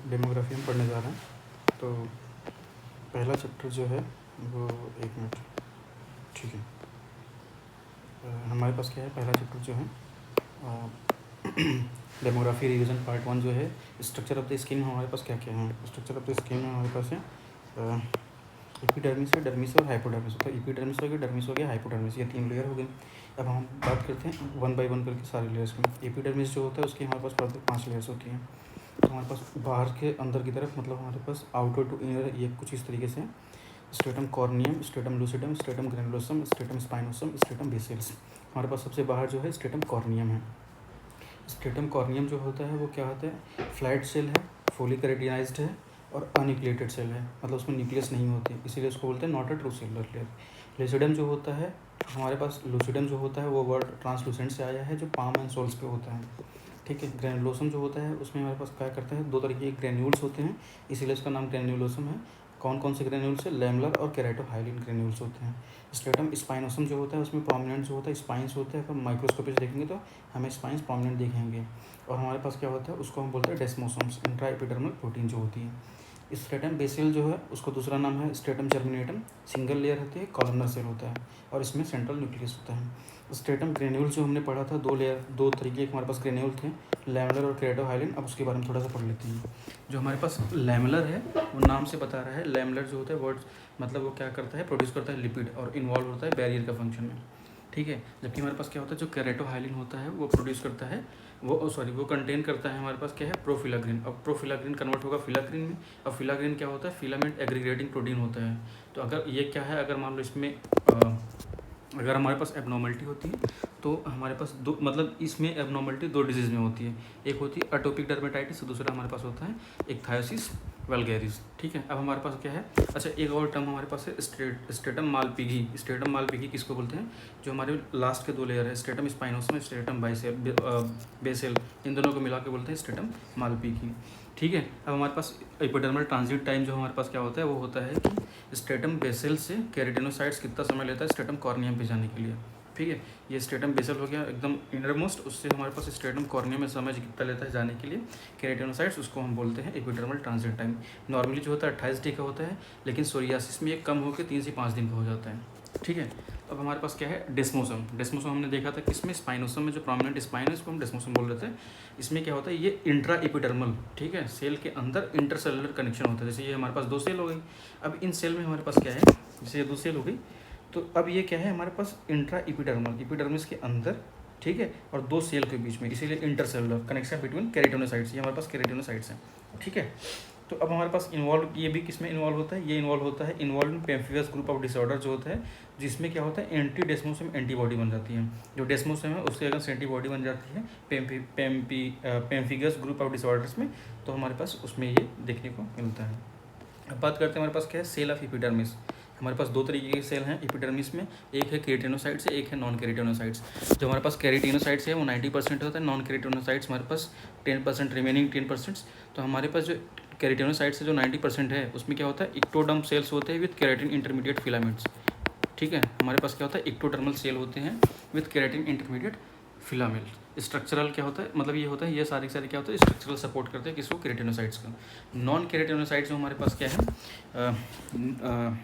Demography हम पढ़ने जा रहे हैं। तो पहला चैप्टर जो है वो 1 मिनट, ठीक है। हमारे पास क्या है, पहला चैप्टर जो है डेमोग्राफी रिवीजन पार्ट 1 जो है स्ट्रक्चर ऑफ द स्किन। हमारे पास क्या क्या है, स्ट्रक्चर ऑफ द स्किन में हमारे पास है एपिडर्मिस है, डर्मिस और हाइपोडर्मिस। तो एपिडर्मिस हो गया, डर्मिस हो गया, हाइपोडर्मिस, ये 3 लेयर हो गए। अब हम बात करते हैं 1 बाय 1 करके सारे लेयर्स में। एपिडर्मिस जो होता है उसकी हमारे पास 5 लेयर्स होती हैं। तो हमारे पास बाहर के अंदर की तरफ, मतलब हमारे पास आउटर टू इनर, ये कुछ इस तरीके से stratum corneum, stratum lucidum, stratum granulosum, stratum spinosum, stratum basalis. हमारे पास सबसे बाहर जो है स्ट्रेटम कॉर्नियम है। स्ट्रेटम कॉर्नियम जो होता है वो क्या होता है, फ्लैट सेल है, फोलिकरेटिनाइज्ड है और अनिक्लेटेड सेल है, मतलब उसमें न्यूक्लियस नहीं होती, इसीलिए उसको बोलते हैं not a true cellular layer. Lucidum जो होता है हमारे पास, लूसिडम जो होता है वो वर्ड ट्रांसलूसेंट से आया है, जो पाम एंड सोल्स पे होता है, ठीक है। ग्रेनुलोसम जो होता है उसमें हमारे पास क्या करता है, 2 तरीके के ग्रेन्यूल्स होते हैं, इसीलिए उसका नाम ग्रेन्यूलोसम है। कौन कौन से ग्रेन्यूल्स है, लैमलर और केराटोहाइलिन ग्रेन्यूल्स होते हैं। स्ट्रेटम स्पाइनोसम जो होता है उसमें प्रोमिनेंट जो होता है स्पाइंस होते हैं, अगर माइक्रोस्कोपी से देखेंगे तो हमें स्पाइंस प्रोमिनेंट दिखेंगे। और हमारे पास क्या होता है, उसको हम बोलते हैं डेस्मोसोम्स, इंट्रा एपिडर्मल प्रोटीन जो होती है। स्ट्रेटम बेसिल जो है उसको दूसरा नाम है स्ट्रेटम जर्मिनेटम, सिंगल लेयर होती है, कॉलमनर सेल होता है और इसमें सेंट्रल न्यूक्लियस होता है। स्ट्रेटम ग्रेन्यूल जो हमने पढ़ा था, 2 लेयर, 2 तरीके के हमारे पास ग्रेन्यूल थे, लैमेलर और केराटोहाइलिन। अब उसके बारे में थोड़ा सा पढ़ लेते हैं। जो हमारे पास लैमेलर है वो नाम से बता रहा है, लैमेलर जो होता है वर्ड मतलब वो क्या करता है, प्रोड्यूस करता है लिपिड और इन्वॉल्व होता है बैरियर का फंक्शन में, ठीक है। जबकि हमारे पास क्या होता है, जो केराटोहाइलिन होता है वो प्रोड्यूस करता है, वो कंटेन करता है हमारे पास क्या है, प्रोफिलाग्रिन। अब प्रोफिलाग्रिन कन्वर्ट होगा फिलाग्रिन में। अब फिलाग्रिन क्या होता है, फिलामेंट एग्रीगेटिंग प्रोटीन होता है। तो अगर ये क्या है, अगर मान लो इसमें अगर हमारे पास एबनॉर्मलिटी होती है तो हमारे पास दो, मतलब इसमें एबनॉर्मलिटी 2 डिजीज़ में होती है। एक होती है अटोपिक डर्मेटाइटिस, दूसरा हमारे पास होता है इक्थायोसिस वल्गैरिस, ठीक है। अब हमारे पास क्या है, अच्छा एक और टर्म हमारे पास है स्ट्रेटम मालपिघी। स्ट्रेटम मालपिघी किसको बोलते हैं, जो हमारे लास्ट के 2 लेयर है, स्ट्रेटम स्पाइनोसम, स्ट्रेटम बेसेल, इन दोनों को मिला के बोलते हैं स्ट्रेटम मालपिघी, ठीक है। अब हमारे पास एपिडर्मल ट्रांजिट टाइम जो हमारे पास क्या होता है, वो होता है कि स्ट्रेटम बेसल से केराटिनोसाइट्स कितना समय लेता है स्ट्रेटम कॉर्नियम पे जाने के लिए, ठीक है। ये स्ट्रेटम बेसल हो गया एकदम इनरमोस्ट, उससे हमारे पास स्ट्रेटम कॉर्नियम में समय कितना लेता है जाने के लिए केराटिनोसाइट्स, उसको हम बोलते हैं एपिडर्मल ट्रांजिट टाइम। नॉर्मली जो होता है 28 डे का होता है, लेकिन सोरियासिस में ये कम होकर 3 से 5 दिन का हो जाता है, ठीक है। अब हमारे पास क्या है, डेस्मोसम। डेस्मोसम हमने देखा था किसमें, स्पाइनोसम में, जो प्रोमिनेंट स्पाइन है इसको हम डेस्मोसम बोल रहे थे। इसमें क्या होता है, ये इंट्रा एपिडर्मल, ठीक है, सेल के अंदर इंटरसेलुलर कनेक्शन होता है। जैसे ये हमारे पास 2 सेल हो गई, अब इन सेल में हमारे पास क्या है, जैसे ये 2 सेल हो गई, तो अब ये क्या है हमारे पास इंट्रा एपिडर्मल, एपिडर्मिस के अंदर, ठीक है, और 2 सेल के बीच में, इसीलिए इंटरसेलुलर कनेक्शन बिटवीन केराटिनोसाइट्स, ये हमारे पास केराटिनोसाइट्स हैं, ठीक है। तो अब हमारे पास इन्वॉल्व, ये भी किस में इन्वॉल्व होता है, ये इन्वॉल्व होता है involve in pemphigus group of disorder जो होता है, जिसमें क्या होता है एंटी डेस्मोसम एंटीबॉडी बन जाती है। जो डेस्मोसम है उसके अगेंस्ट एंटीबॉडी बन जाती है पेम्फिगस ग्रुप ऑफ डिसऑर्डर्स में, तो हमारे पास उसमें ये देखने को मिलता है। अब बात करते हैं हमारे पास क्या है, सेल ऑफ एपिडर्मिस। हमारे पास 2 तरीके के सेल हैं एपिडर्मिस में, एक है केराटिनोसाइट्स, एक है नॉन केराटिनोसाइट्स। जो हमारे पास केराटिनोसाइट्स है वो 90% होता है, नॉन केराटिनोसाइट्स हमारे पास 10%, रिमेनिंग 10%। तो हमारे पास जो केराटिनोसाइट्स से जो 90% है उसमें क्या होता है, इक्टोडर्म सेल्स होते हैं विथ केराटिन इंटरमीडिएट फिलामेंट्स, ठीक है। हमारे पास क्या होता है, इक्टोडर्मल सेल होते हैं with keratin intermediate filament. Structural क्या होता है, मतलब ये होता है, ये सारे क्या होता है, स्ट्रक्चरल सपोर्ट करते हैं किसको, केराटिनोसाइट्स का। नॉन केराटिनोसाइट्स जो हमारे पास क्या है,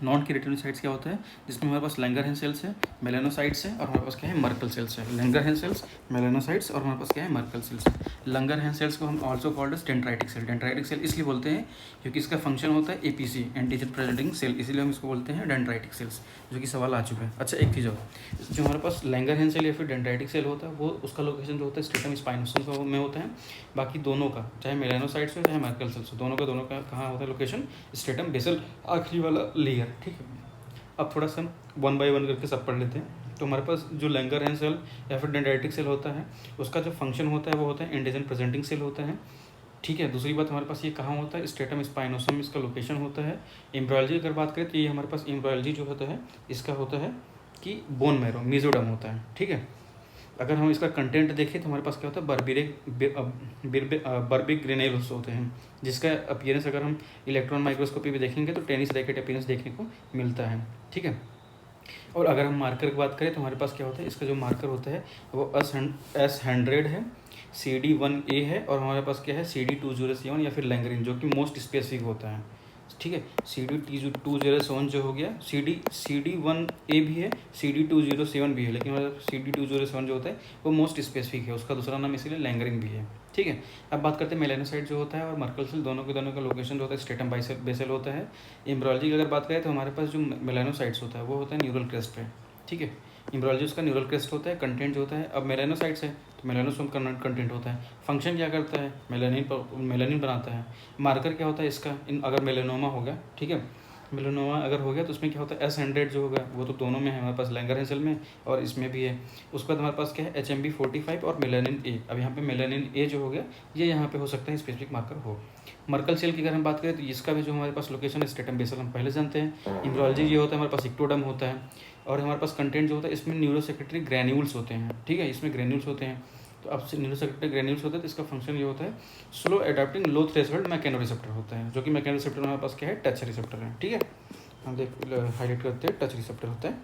नॉन केराटिनोसाइट्स क्या होता है, जिसमें हमारे पास लैंगरहैंस सेल्स है, मेलानोसाइट्स है, और हमारे पास क्या है, मर्कल सेल्स है। लैंगरहैंस सेल्स, मेलानोसाइट्स और हमारे पास क्या है, मर्कल सेल्स है। लैंगरहैंस सेल्स को हम also called as dendritic cell. Dendritic cell इसलिए बोलते हैं क्योंकि इसका फंक्शन होता है एपीसी, एंटीजन प्रेजेंटिंग सेल, इसीलिए हम इसको बोलते हैं डेंड्राइटिक सेल्स, जो कि सवाल आ चुका है। अच्छा एक चीज़ और, जो हमारे पास लैंगरहैंस सेल या फिर डेंड्राइटिक सेल होता है, वो उसका लोकेशन जो होता है स्ट्रेटम स्पाइनोसम में होता है। बाकी दोनों का, चाहे मेलानोसाइट्स हो चाहे मर्कल सेल्स हो, दोनों का कहाँ होता है लोकेशन, स्ट्रेटम बेसल, आखिरी वाला लेयर, ठीक है। अब थोड़ा सा 1 बाय 1 करके सब पढ़ लेते हैं। तो हमारे पास जो लैंगरहैंस सेल या फिर डेंड्राइटिक सेल होता है, उसका जो फंक्शन होता है वो होता है एंटीजन प्रेजेंटिंग सेल होता है, ठीक है। दूसरी बात हमारे पास ये कहाँ होता है, स्ट्रेटम स्पाइनोसम इसका लोकेशन होता है। एम्ब्रायोलॉजी अगर बात करें तो ये हमारे पास एम्ब्रायोलॉजी जो होता है इसका होता है कि बोन मैरो, मेसोडर्म होता है, ठीक है। अगर हम इसका कंटेंट देखें तो हमारे पास क्या होता है, बर्बिक ग्रेन्यूल्स होते हैं, जिसका अपीयरेंस अगर हम इलेक्ट्रॉन माइक्रोस्कोपी में देखेंगे तो टेनिस रैकेट अपीयरेंस देखने को मिलता है, ठीक है। और अगर हम मार्कर की बात करें तो हमारे पास क्या होता है, इसका जो मार्कर होता है वो S100 है, CD1A है, और हमारे पास क्या है CD207 या फिर लैंगरिन, जो कि मोस्ट स्पेसिफिक होता है। ठीक है, CD207 जो हो गया, CD1A भी है, CD207 भी है, लेकिन मतलब CD207 जो होता है वो मोस्ट स्पेसिफिक है, उसका दूसरा नाम इसीलिए लैंगरिन भी है। ठीक है, अब बात करते हैं मेलानोसाइट जो होता है और मर्कल सेल, दोनों का लोकेशन जो होता है स्ट्रेटम बेसल होता है। एम्ब्रियोलॉजी की अगर बात करें तो हमारे पास जो मेलानोसाइट्स होता है वो होता है न्यूरल क्रेस्ट पे। ठीक है, एम्ब्रियोलॉजी उसका न्यूरल क्रेस्ट होता है, कंटेंट जो होता है, अब मेलानोसाइट्स है तो मेलानोसोम का कंटेंट होता है, फंक्शन क्या करता है, मेलानिन बनाता है। मार्कर क्या होता है इसका, अगर मेलानोमा हो गया, ठीक है, मेलानोमा अगर हो गया तो उसमें क्या होता है S100 जो होगा वो तो दोनों में है, हमारे पास लैंगर सेल में और इसमें भी है। उसके बाद हमारे पास क्या है HMB45 और मेलानिन ए। अब यहाँ पे मेलानिन ए जो हो गया ये यहाँ पे हो सकता है स्पेसिफिक मार्कर हो। मर्कल सेल की अगर हम बात करें तो इसका भी जो हमारे पास लोकेशन है स्ट्रेटम बेसल हम पहले जानते हैं। एम्ब्रियोलॉजी ये होता है हमारे पास इक्टोडर्म होता है, और हमारे पास कंटेंट जो होता है इसमें न्यूरोसेक्रेटरी ग्रैन्यूल्स होते हैं। ठीक है, इसमें ग्रैन्यूल्स होते हैं, तो अब न्यूरोसेक्रेटरी ग्रैन्यूल्स होता है तो इसका फंक्शन ये होता है स्लो अडैप्टिंग लो थ्रेशोल्ड मैकेनोरिसेप्टर होता है, जो कि मैकेनोरिसेप्टर हमारे पास क्या है टच रिसेप्टर है। ठीक है, हम हाईलाइट करते हैं टच रिसेप्टर होता है,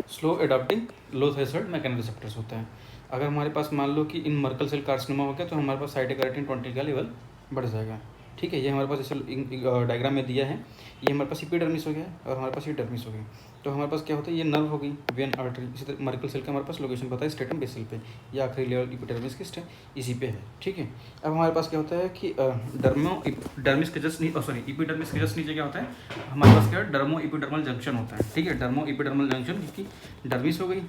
स्लो अडॉप्टिंग लो थ्रेशोल्ड मैकेनोरिसेप्टर्स होता है। अगर हमारे पास मान लो कि इन मर्कल सेल कार्सिनोमा हो गया तो हमारे पास साइटोकैरोटीन 20 का लेवल बढ़ जाएगा। ठीक है, ये हमारे पास जैसे डायग्राम में दिया है, ये हमारे पास एपिडर्मिस हो गया और हमारे पास ये डर्मिस हो गई। तो हमारे पास क्या होता है, ये नर्व हो गई, वेन आर्टरी। इसी तरह मर्कल सेल का हमारे पास लोकेशन पता है स्ट्रेटम बेसल पे, या आखिरी लेवल एपिडर्मिस किस इसी पे है। ठीक है, अब हमारे पास क्या होता है कि डर्मिस के जस्ट एपिडर्मिस के जस्ट नीचे क्या होता है, हमारे पास क्या है डर्मो एपिडर्मल जंक्शन होता है। ठीक है, डर्मो एपिडर्मल जंक्शन, क्योंकि डर्मिस हो गई,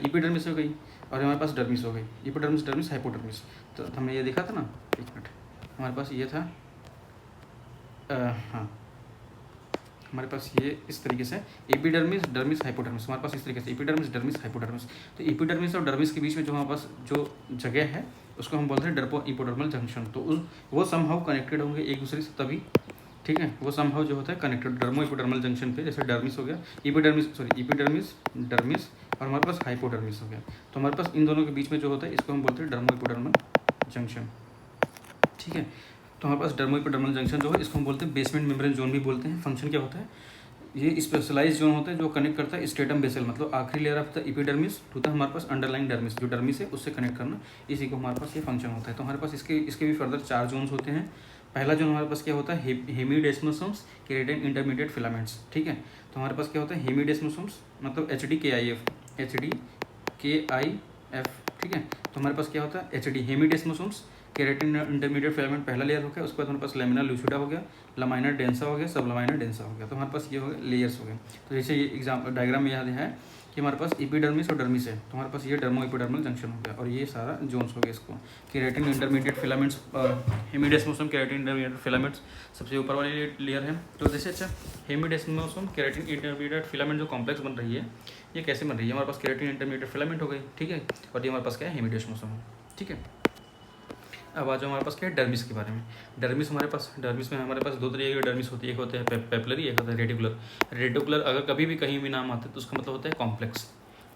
एपिडर्मिस हो गई और हमारे पास डर्मिस हो गई, एपिडर्मिस डर्मिस हाइपोडर्मिस। तो हमने ये देखा था ना, एक मिनट, हमारे पास ये था हाँ, हमारे पास ये इस तरीके से एपिडर्मिस डर्मिस हाइपोडर्मिस, हमारे पास इस तरीके से एपिडर्मिस डर्मिस हाइपोडर्मिस। तो एपिडर्मिस और डर्मिस के बीच में जो हमारे पास जो जगह है उसको हम बोलते हैं डर्मो एपिडर्मल जंक्शन। तो वो समहाउ कनेक्टेड होंगे एक दूसरे से तभी। ठीक है, वो समहाउ जो होता है कनेक्टेड डर्मो एपिडर्मल जंक्शन पे, जैसे डर्मिस हो गया, एपिडर्मिस डर्मिस और हमारे पास हाइपोडर्मिस हो गया। तो हमारे पास इन दोनों के बीच में जो होता है इसको हम बोलते हैं डर्मो एपिडर्मल जंक्शन। ठीक है, तो हमारे पास डर्मो एपिडर्मल जंक्शन जो है इसको हम बोलते हैं बेसमेंट मेम्ब्रेन जोन भी बोलते हैं। फंक्शन क्या होता है, ये स्पेशलाइज जोन होता है जो कनेक्ट करता है स्ट्रेटम बेसल, मतलब आखिरी layer of the epidermis to the हमारे पास अंडरलाइन डर्मिस, जो डर्मिस है उससे कनेक्ट करना, इसी को हमारे पास ये फंक्शन होता है। तो हमारे पास इसके भी फर्दर 4 जोन्स होते हैं। पहला जोन हमारे पास क्या होता है हेमीडेस्मोसोम्स केराटिन इंटरमीडिएट फिलामेंट्स। ठीक है, तो हमारे पास क्या होता है हेमीडेस्मोसोम्स मतलब HDKIF। ठीक है, तो हमारे पास क्या होता है HD हेमीडेस्मोसोम्स केराटिन इंटरमीडिएट फिलामेंट पहला लेयर हो गया। उसके बाद हमारे पास लेमिना लूसिडा हो गया, लमाइनर डेंसा हो गया, सब लमाइनर डेंसा हो गया। तो हमारे पास ये हो गया लेयर्स हो गए। तो जैसे ये डायग्राम में याद है कि हमारे पास एपिडर्मिस और डर्मिस है, तो हमारे पास ये डर्मो एपिडर्मल जंक्शन हो गया और ये सारा जोन्स हो गया। इसको keratin intermediate filaments hemidesmosome keratin intermediate filaments सबसे ऊपर वाली लेयर है। तो जैसे अच्छा हेमीडेस्मोसोम केराटिन इंटरमीडिएट फिलामेंट जो कॉम्प्लेक्स बन रही है ये कैसे बन रही है, हमारे पास केराटिन इंटरमीडिएट फिलामेंट हो गई। ठीक है, और ये हमारे पास क्या है हेमीडेस्मोसोम है। ठीक है, अब आ जाओ हमारे पास क्या है डर्मिस के बारे में। डर्मिस में हमारे पास 2 तरीके की डर्मिस होती है, एक होता है पेपलरी, एक होता है रेटिकुलर। रेटिकुलर अगर कभी भी कहीं भी नाम आता है तो उसका मतलब होता है कॉम्प्लेक्स।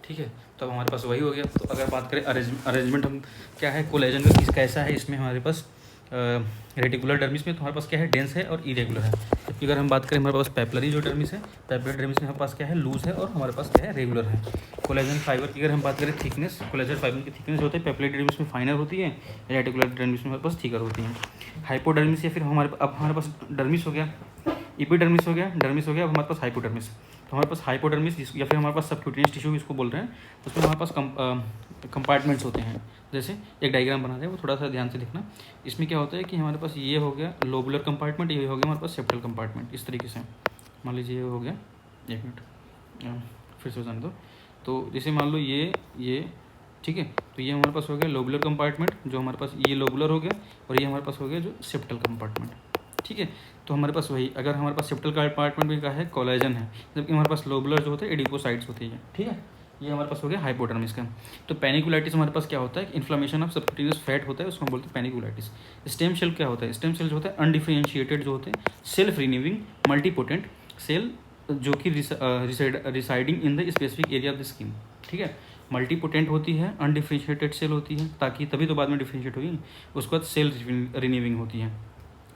ठीक है, तो अब हमारे पास वही हो गया। तो अगर बात करें अरेंजमेंट हम क्या है कोलेजन का किस कैसा है, इसमें हमारे पास रेटिकुलर डर्मिस में तो हमारे पास क्या है डेंस है और इरेगुलर है। जबकि अगर हम बात करें हमारे पास पेपलरी जो डर्मिस है, पेपलरी डर्मिस में हमारे पास क्या है लूज है और हमारे पास क्या है रेगुलर है। कोलेजन फाइबर की अगर हम बात करें थिकनेस, कोलेजन फाइबर की थिकनेस होती है पेपलरी डर्मिस में फाइनर होती है, रेटिकुलर डर्मिस में हमारे पास थिकर होती है। हाइपोडर्मिस या फिर अब हमारे पास डर्मिस हो गया, एपिडर्मिस हो गया, डर्मिस हो गया, अब हमारे पास हाइपोडर्मिस। तो हमारे पास हाइपोडर्मिस या फिर हमारे पास सबक्यूटेनियस टिश्यू इसको बोल रहे हैं, उसमें हमारे पास कंपार्टमेंट्स होते हैं। जैसे एक डायग्राम बना रहे हैं वो थोड़ा सा ध्यान से देखना। इसमें क्या होता है कि हमारे पास ये हो गया लोबुलर कंपार्टमेंट, ये हो गया हमारे पास सेप्टल कंपार्टमेंट। इस तरीके से मान लीजिए ये हो गया, एक मिनट फिर से जाने दो। तो जैसे मान लो ये ठीक है, तो ये हमारे पास हो गया लोबुलर कंपार्टमेंट, जो हमारे पास ये लोबुलर हो गया, और ये हमारे पास हो गया जो सेप्टल कंपार्टमेंट। ठीक है, तो हमारे पास वही अगर हमारे पास सेप्टल कंपार्टमेंट में क्या है कोलेजन है, जबकि हमारे पास लोबुलर जो होते हैं एडिपोसाइट्स होती है। ठीक है, ये हमारे पास हो गया हाइपोडर्मिस का। तो पैनिकुलाइटिस हमारे पास क्या होता है, इन्फ्लेमेशन ऑफ सबक्यूटेनियस फैट होता है, उसको हम बोलते हैं पैनिकुलाइटिस। स्टेम सेल क्या होता है, स्टेम सेल जो होता है अनडिफरेंशिएटेड जो होते हैं सेल्फ रिन्यूइंग मल्टीपोटेंट सेल जो कि residing in the specific area of the skin. ठीक है, मल्टीपोटेंट होती है, अनडिफरेंशिएटेड सेल होती है, ताकि तभी तो बाद में डिफरेंशिएट होगी। उसके बाद सेल रिन्यूइंग होती है।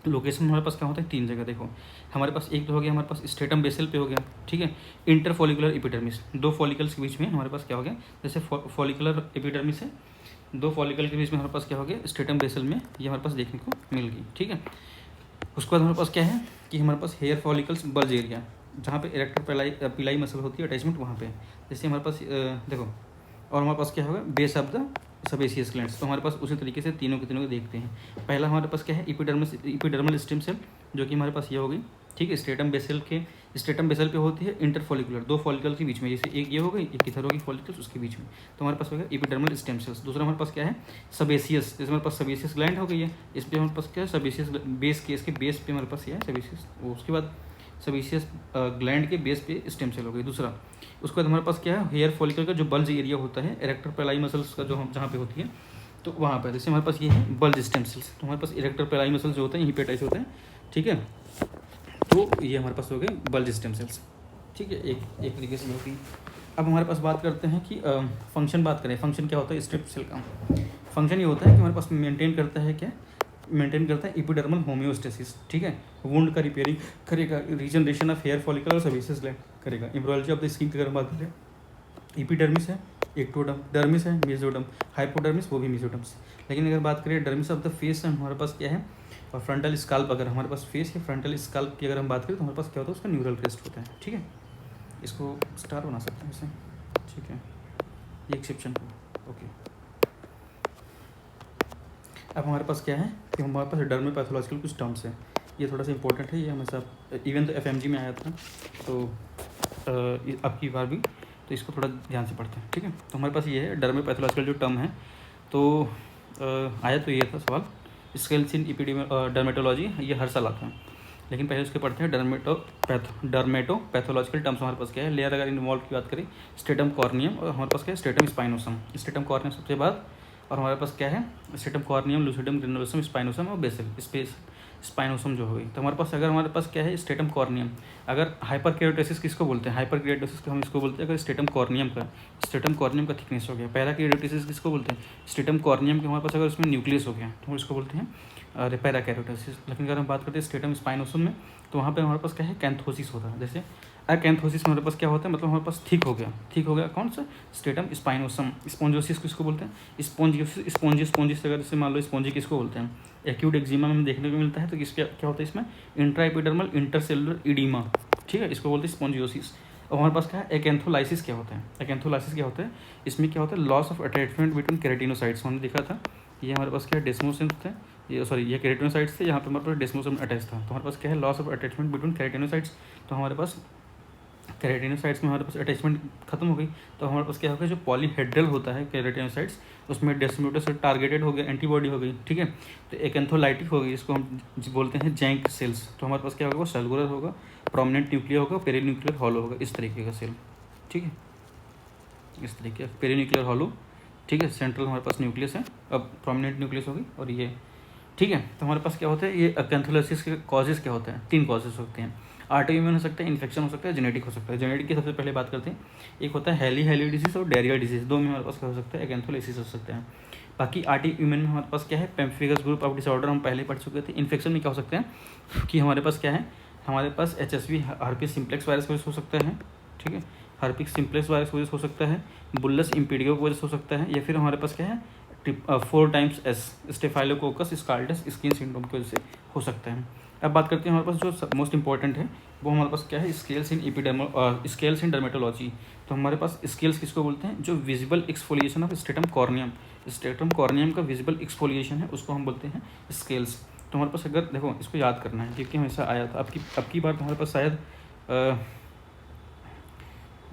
लोकेशन हमारे पास क्या होता है, 3 जगह। देखो हमारे पास एक तो हो गया हमारे पास स्ट्रेटम बेसल पे हो गया, ठीक है। इंटर फॉलिकुलर एपिडर्मिस, 2 फॉलिकल्स के बीच में हमारे पास क्या हो गया, जैसे फॉलिकुलर एपिडर्मिस है, 2 फॉलिकल के बीच में हमारे पास क्या हो गया, स्ट्रेटम बेसल में ये हमारे पास देखने को मिल गई, ठीक है। उसके बाद हमारे पास क्या है कि हमारे पास हेयर फॉलिकल्स बल्ज एरिया, जहाँ पे इरेक्टर पिलाई मसल होती है अटैचमेंट, वहाँ पे जैसे हमारे पास देखो। और हमारे पास क्या होगा, बेस ऑफ द सबेसियस ग्लैंड्स। तो हमारे पास उसी तरीके से तीनों के तीनों को देखते हैं। पहला हमारे पास क्या है, इपिडर्मल स्टेम सेल, जो कि हमारे पास ये हो गई, ठीक है। स्ट्रेटम बेसल पे होती है इंटरफॉलिकुलर, 2 फॉलिकल के बीच में, जैसे एक ये हो गई, एक इधर होगी फॉलिकल्स उसके बीच में, तो हमारे पास हो गया इपिडर्मल स्टेम सेल्स। दूसरा हमारे पास क्या है, सबेसियस, जैसे हमारे पास सबेसियस ग्लैंड हो गई है, इस पर हमारे पास क्या है, सबेसियस बेस के, इसके बेस पे हमारे पास ये है सबेसियस। उसके बाद सबेसियस ग्लैंड के बेस पे स्टेम सेल हो गई दूसरा। उसके बाद हमारे पास क्या है, हेयर फॉलिकल का जो बल्ज एरिया होता है इरेक्टर पेलाई मसल्स का, जो हम जहाँ पे होती है, तो वहाँ पर जैसे हमारे पास ये है बल्ज स्टेम सेल्स, तो हमारे पास इरेक्टर पेलाई मसल्स जो होते हैं यहीं पे अटैच होते हैं, ठीक है। तो ये हमारे पास हो गए बल्ज स्टेम सेल्स, ठीक है। एक तरीके से होती। अब हमारे पास बात करते हैं कि फंक्शन बात करें, फंक्शन क्या होता है स्टेम सेल का। फंक्शन ये होता है कि हमारे पास मेंटेन करता है एपिडर्मल होम्योस्टेसिस, ठीक है। वुंड का रिपेयरिंग करेगा, रीजनरेशन ऑफ हेयर फॉलिकल और सबेसियस ग्लैंड करेगा। एम्ब्रियोलॉजी ऑफ द स्किन की अगर बात करें, एपिडर्मिस है एक्टोडर्म, डर्मिस है मेसोडर्म, हाइपोडर्मिस वो भी मेसोडर्म्स। लेकिन अगर बात करें डर्मिस ऑफ द फेस, हमारे पास क्या है, और फ्रंटल स्काल्प, अगर हमारे पास फेस या फ्रंटल स्काल्प की अगर हम बात करें तो हमारे पास क्या होता है, उसका न्यूरल क्रेस्ट होता है, ठीक है। इसको स्टार बना सकते हैं इसे, ठीक है, ये एक्सेप्शन को, ओके। अब हमारे पास क्या है कि हमारे पास डर्म पैथोलॉजिकल कुछ टर्म्स हैं, ये थोड़ा सा इंपॉर्टेंट है, ये हमेशा इवन तो FMG में आया था, तो अब की बार भी, तो इसको थोड़ा ध्यान से पढ़ते हैं, ठीक है। तो हमारे पास ये है डर्म पैथोलॉजिकल जो टर्म है, तो आया तो ये था सवाल, स्केल्स इन डर्मेटोलॉजी, ये हर साल आता है, लेकिन पहले उसके पढ़ते हैं डर्मेटो पैथोलॉजिकल टर्म्स। हमारे पास क्या है, लेयर अगर इन्वॉल्व की बात करें, स्ट्रेटम कॉर्नियम, और हमारे पास क्या है, स्ट्रेटम स्पाइनोसम। स्ट्रेटम कॉर्नियम सबसे बाद, और हमारे पास क्या है, stratum corneum, lucidum, granulosum, spinosum और बेसल स्पाइनोसम जो हो गई। तो हमारे पास अगर हमारे पास क्या है, स्ट्रेटम कॉर्नियम, अगर हाइपर केराटोसिस किसको बोलते हैं, हाइपर केराटोसिस को हम इसको बोलते हैं, अगर स्ट्रेटम कॉर्नियम का थिकनेस हो गया। पैरा केराटोसिस किसको बोलते हैं, स्ट्रेटम कॉर्नियम के हमारे पास अगर उसमें न्यूक्लियस हो गया तो हम इसको बोलते हैं पैरा केराटोसिस। लेकिन अगर हम बात करते हैं स्ट्रेटम स्पाइनोसम में, तो वहाँ पे हमारे पास क्या है, कैंथोसिस होता है। जैसे अकैंथोसिस में हमारे पास क्या होता है, मतलब हमारे पास थिक हो गया कौन सा, स्ट्रेटम स्पाइनोसम। स्पॉन्जियोसिस किसको बोलते हैं, स्पॉन्जिस अगर जैसे मान लो स्पॉन्जी किसको बोलते हैं, एक्यूट एक्जिमा में देखने को मिलता है, तो किसका क्या होता है इसमें, इंट्राएपिडर्मल इंटरसेलुलर इडीमा, ठीक है, इसको बोलते हैं स्पॉन्जियोसिस। और हमारे पास क्या है, एकैंथोलाइसिस क्या होता है, इसमें क्या होता है, loss of attachment between keratinocytes. हमने देखा था, ये हमारे पास क्या है, डेस्मोसिन थे, ये केराटिनोसाइट्स थे, यहाँ पे हमारे पास डेस्मोसिन अटैच था। तो हमारे पास क्या है, loss of attachment between keratinocytes. तो हमारे पास केराटिनोसाइट्स में हमारे पास अटैचमेंट खत्म हो गई, तो हमारे पास क्या हो गया, जो पॉलीहेड्रल होता है केराटिनोसाइट्स, उसमें डेस्मोटर से टारगेटेड हो गया, एंटीबॉडी हो गई, ठीक है। तो एकैंथोलाइटिक हो गई, इसको हम बोलते हैं जैंक सेल्स। तो हमारे पास क्या होगा, सेलुलर होगा, प्रोमिनेंट न्यूक्लियर होगा, पेरीन्यूक्लियर हॉलो होगा, इस तरीके का सेल, ठीक है, इस तरीके का पेरीन्यूक्लियर हॉलो, ठीक है। सेंट्रल हमारे पास न्यूक्लियस है, अब प्रोमिनेंट न्यूक्लियस होगी, और ये, ठीक है। तो हमारे पास क्या होता है, ये अकैंथोलाइसिस के कॉजेज़ क्या होते हैं, 3 कॉजेज़ होते हैं, ऑटोइम्यून हो सकता है, इन्फेक्शन हो सकता है, जेनेटिक हो सकता है। जेनेटिक की सबसे पहले बात करते हैं, एक होता है हेली डिजीज़ और डायरिया डिजीज़, 2 में हमारे पास क्या हो सकता है, अकैंथोलाइसिस हो सकता है। बाकी ऑटोइम्यून में हमारे पास क्या है, पेम्फिगस ग्रुप ऑफ डिसऑर्डर, हम पहले पढ़ चुके थे। इन्फेक्शन में क्या हो सकते हैं कि हमारे पास क्या है, हमारे पास HSV हर्पिस सिम्प्लेक्स वायरस की वजह से हो सकता है, ठीक है, हर्पिस सिम्प्लेक्स वायरस की वजह से हो सकता है, बुल्लस इम्पीडियो की वजह से हो सकता है, या फिर हमारे पास क्या है, 4 times S staphylococcus scalded skin syndrome की वजह से हो सकता है। अब बात करते हैं हमारे पास जो मोस्ट इंपॉर्टेंट है, वो हमारे पास क्या है, स्केल्स इन डर्मेटोलॉजी। तो हमारे पास स्केल्स किसको बोलते हैं, जो visible exfoliation of stratum corneum का विजिबल एक्सफोलिएशन है, उसको हम बोलते हैं स्केल्स। तो हमारे पास अगर देखो, इसको याद करना है क्योंकि हमेशा आया था, अब की बार हमारे पास शायद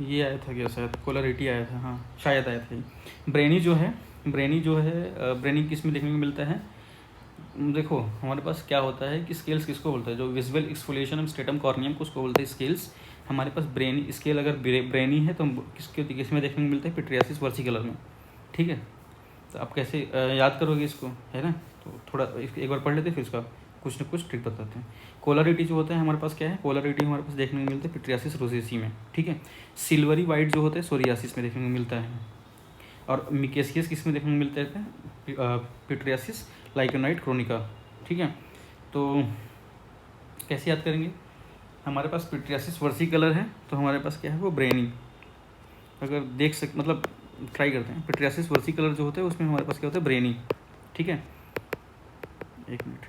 ये आया था क्या, शायद कोलरिटी आया था, हाँ शायद आया था। ब्रेनी जो है ब्रेनी किस में देखने को मिलता है, देखो हमारे पास क्या होता है कि स्केल्स किसको बोलता है, जो visual exfoliation of stratum corneum को उसको बोलते हैं स्केल्स। हमारे पास ब्रेनी स्केल अगर ब्रेनी है तो किस में देखने को मिलता है, पिट्रियासिस वर्सिकलर में, ठीक है। तो आप कैसे याद करोगे इसको, है ना, तो थोड़ा एक बार पढ़ लेते फिर इसका कुछ ना कुछ ट्रिक बताते हैं। कोलरिटी जो होता है हमारे पास क्या है, कोलरिटी हमारे पास देखने को मिलता है पिट्रियासिस रोसेसी में, ठीक है। सिल्वरी वाइट जो होता है सोरियासिस में देखने को मिलता है, और मिकेसियस किस में देखने को मिलता है, पिट्रियासिस लाइकोनाइट क्रोनिका, ठीक है। तो कैसे याद करेंगे, हमारे पास पिट्रियासिस वर्सिकलर है तो हमारे पास क्या है वो ब्रेनी, अगर मतलब ट्राई करते हैं, पिट्रियासिस वर्सिकलर जो होता है उसमें हमारे पास क्या होता है ब्रेनी, ठीक है। एक मिनट,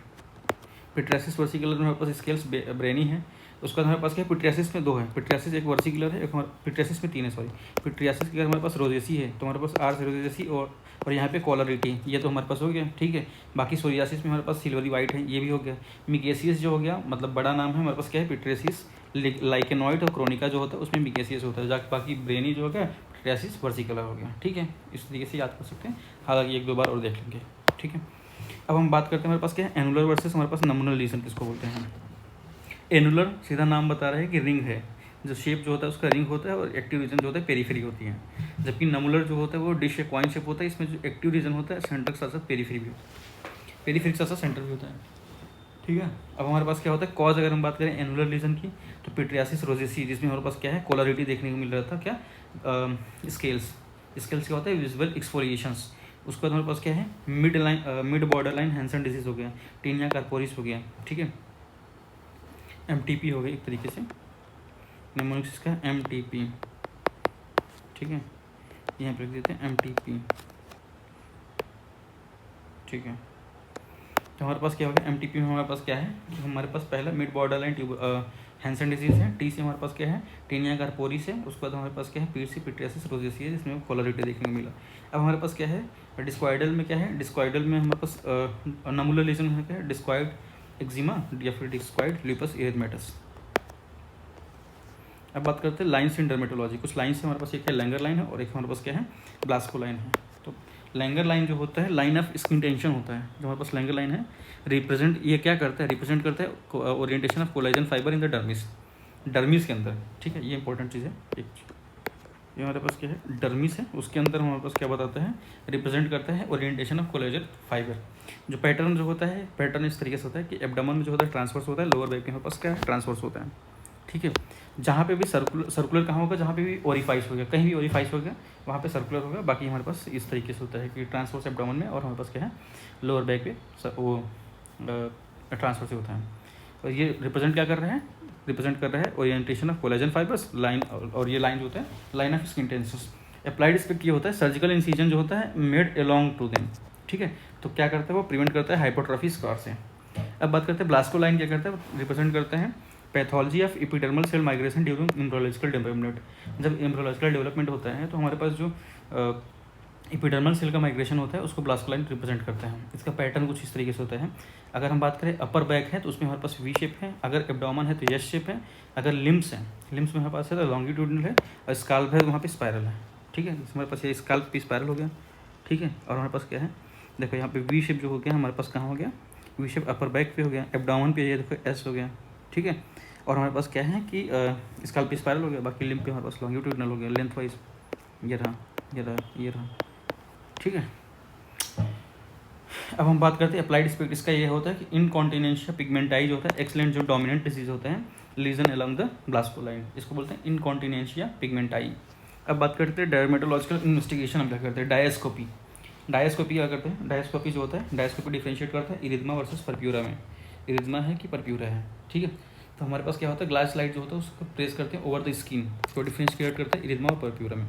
पिट्रियासिस वर्सिकलर में हमारे पास स्केल्स ब्रेनी है, उसके बाद हमारे पास क्या है पिट्रियासिस में 2 है, पिट्रियासिस एक वर्सिकुलर है, एक पिट्रियासिस में 3 है, सॉरी। पिट्रियासिस की अगर हमारे पास रोजेसी है तो हमारे पास आर्स रोजेसी और यहाँ पे कॉलरिटी है, ये तो हमारे पास हो गया, ठीक है। बाकी सोरियासिस में हमारे पास सिल्वरी वाइट है, ये भी हो गया। मिकेसियस जो हो गया मतलब बड़ा नाम है हमारे पास क्या है पिट्रियासिस लाइकेनॉइड, और क्रोनिका जो होता है उसमें मिकेसियस होता है, बाकी ब्रेनी जो हो गया पिट्रियासिस वर्सिकुलर हो गया, ठीक है। इस तरीके से याद कर सकते हैं, हालांकि 1-2 बार और देख लेंगे, ठीक है। अब हम बात करते हैं हमारे पास क्या है एनुलर वर्सेस हमारे पास नमूनल लीजन किसको बोलते हैं। एनुलर सीधा नाम बता रहा है कि रिंग है, जो शेप जो होता है उसका रिंग होता है, और एक्टिव रीजन जो होता है पेरीफेरी होती है। जबकि नमुलर जो होता है वो डिश या कॉइन शेप होता है, इसमें जो एक्टिव रीजन होता है सेंटर के साथ साथ पेरीफेरी भी होता है, पेरीफेरी के साथ साथ सेंटर भी होता है, ठीक है। अब हमारे पास क्या होता है कॉज, अगर हम बात करें एनुलर लीजन की तो पिट्रियासिस रोजेसी, जिसमें हमारे पास क्या है कोलरिटी देखने को मिल रहा था, क्या स्केल्स क्या होता है विजुअल एक्सफोलिएशंस। उसके बाद हमारे पास क्या है mid border line Hansen disease हो गया, टीनिया कार्पोरिस हो गया, ठीक है। MTP हो गई एक तरीके से, निमोनिक्स का MTP, ठीक है, यहाँ पे लिख देते हैं MTP, ठीक है। तो हमारे पास क्या हो गया MTP में हमारे पास क्या है कि हमारे पास पहला mid border line Hansen disease है, टी से हमारे पास क्या है टीनिया कार्पोरिस है, उसके बाद हमारे पास क्या है पीसी पिट्रियासिस रोजेसी है, जिसमें कोलरिटी देखने को मिला। अब हमारे पास क्या है डिस्क्वाइडल में क्या है, डिस्क्वाइडल में हमारे पास नमुलर लीजन है क्या है डिस्क्वाइड एक्जिमा या फिर डिस्क्वाइड लूपस इरिथमेटस। अब बात करते हैं लाइन्स इन डर्मेटोलॉजी, कुछ लाइन्स है हमारे पास, एक है लैंगर लाइन है और एक हमारे पास क्या है ब्लास्को लाइन है। तो लैंगर लाइन जो होता है लाइन ऑफ स्किन टेंशन होता है, जो हमारे पास लैंगर लाइन है रिप्रेजेंट, ये क्या करता है रिप्रेजेंट करता है orientation of collagen fibre in the dermis के अंदर, ठीक है, ये इंपॉर्टेंट चीज़ है। एक ये हमारे पास क्या है डर्मिस है, उसके अंदर हमारे पास क्या बताता है रिप्रेजेंट करता है ओरिएंटेशन ऑफ कोलेजन फाइबर। जो पैटर्न जो होता है पैटर्न इस तरीके से होता है कि एब्डोमेन में जो होता है ट्रांसवर्स होता है, लोअर बैक में हमारे पास क्या है ट्रांसवर्स होता है, ठीक है। जहाँ पे भी सर्कुलर कहाँ होगा, जहाँ पे भी ओरिफाइस हो गया, कहीं भी ओरिफाइस हो गया वहाँ पे सर्कुलर होगा। बाकी हमारे पास इस तरीके से होता है कि ट्रांसवर्स एब्डोमेन में, और हमारे पास क्या है लोअर बैक पे वो ट्रांसवर्स होता है। और ये रिप्रेजेंट क्या कर रहे हैं, रिप्रेजेंट कर रहा है orientation of collagen fibres line, और ये लाइन जो होता है line of skin tenses. Applied aspect ये होता है सर्जिकल इंसिजन जो होता है मेड अलोंग टू देम, ठीक है। तो क्या करता है वो प्रिवेंट करता है हाइपोट्रोफी स्कार से। अब बात करते हैं ब्लास्को लाइन क्या करता है, रिप्रेजेंट करते हैं pathology of epidermal cell migration during embryological development. जब एम्ब्रियोलॉजिकल डेवलपमेंट होता है तो हमारे पास जो एपिडर्मल सेल का माइग्रेशन होता है उसको ब्लास्को लाइन रिप्रेजेंट करता है। इसका पैटर्न कुछ इस तरीके से होता है। अगर हम बात करें अपर बैक है तो उसमें हमारे पास वी शेप है, अगर एब्डोमेन है तो एस शेप है, अगर लिम्स है लिम्स में हमारे पास है तो लॉन्गिट्यूडनल है, और स्काल्प है तो वहाँ पे स्पायरल है, ठीक है। हमारे पास ये स्काल्प पे स्पायरल हो गया, ठीक है। और हमारे पास क्या है देखो यहाँ पे वी शेप जो हो गया हमारे पास कहाँ हो गया वी शेप अपर बैक पे हो गया, एब्डोमेन पे ये देखो एस हो गया, ठीक है। और हमारे पास क्या है कि स्काल्प पे स्पायरल हो गया, बाकी लिम्प पे हमारे पास लॉन्गिट्यूडनल हो गया लेंथ वाइज, ये रहा ये रहा ये रहा, ठीक है। अब हम बात करते हैं अप्लाइड स्पेक्ट। इसका ये होता है कि इनकॉन्टिनेंशिया पिगमेंटाई जो होता है एक्सलेंट जो डोमिनेंट डिजीज होते हैं लीजन अलॉन्ग द ब्लास्को लाइन, इसको बोलते हैं इनकॉन्टिनेंशिया पिगमेंटाई। अब बात करते हैं डर्मेटोलॉजिकल इन्वेस्टिगेशन, हम क्या करते हैं डायस्कोपी। डायस्कोपी क्या करते हैं, डायस्कोपी जो होता है डायस्कोपी डिफ्रेंशिएट करता है इरिथमा वर्सेस परप्यूरा में, इरिथमा है कि परप्यूरा है, ठीक है। तो हमारे पास क्या होता है ग्लास लाइट जो होता है उसको प्रेस करते हैं ओवर द स्किन, उसको डिफ्रेंशिएट करता है इरिथमा और परप्यूरा में।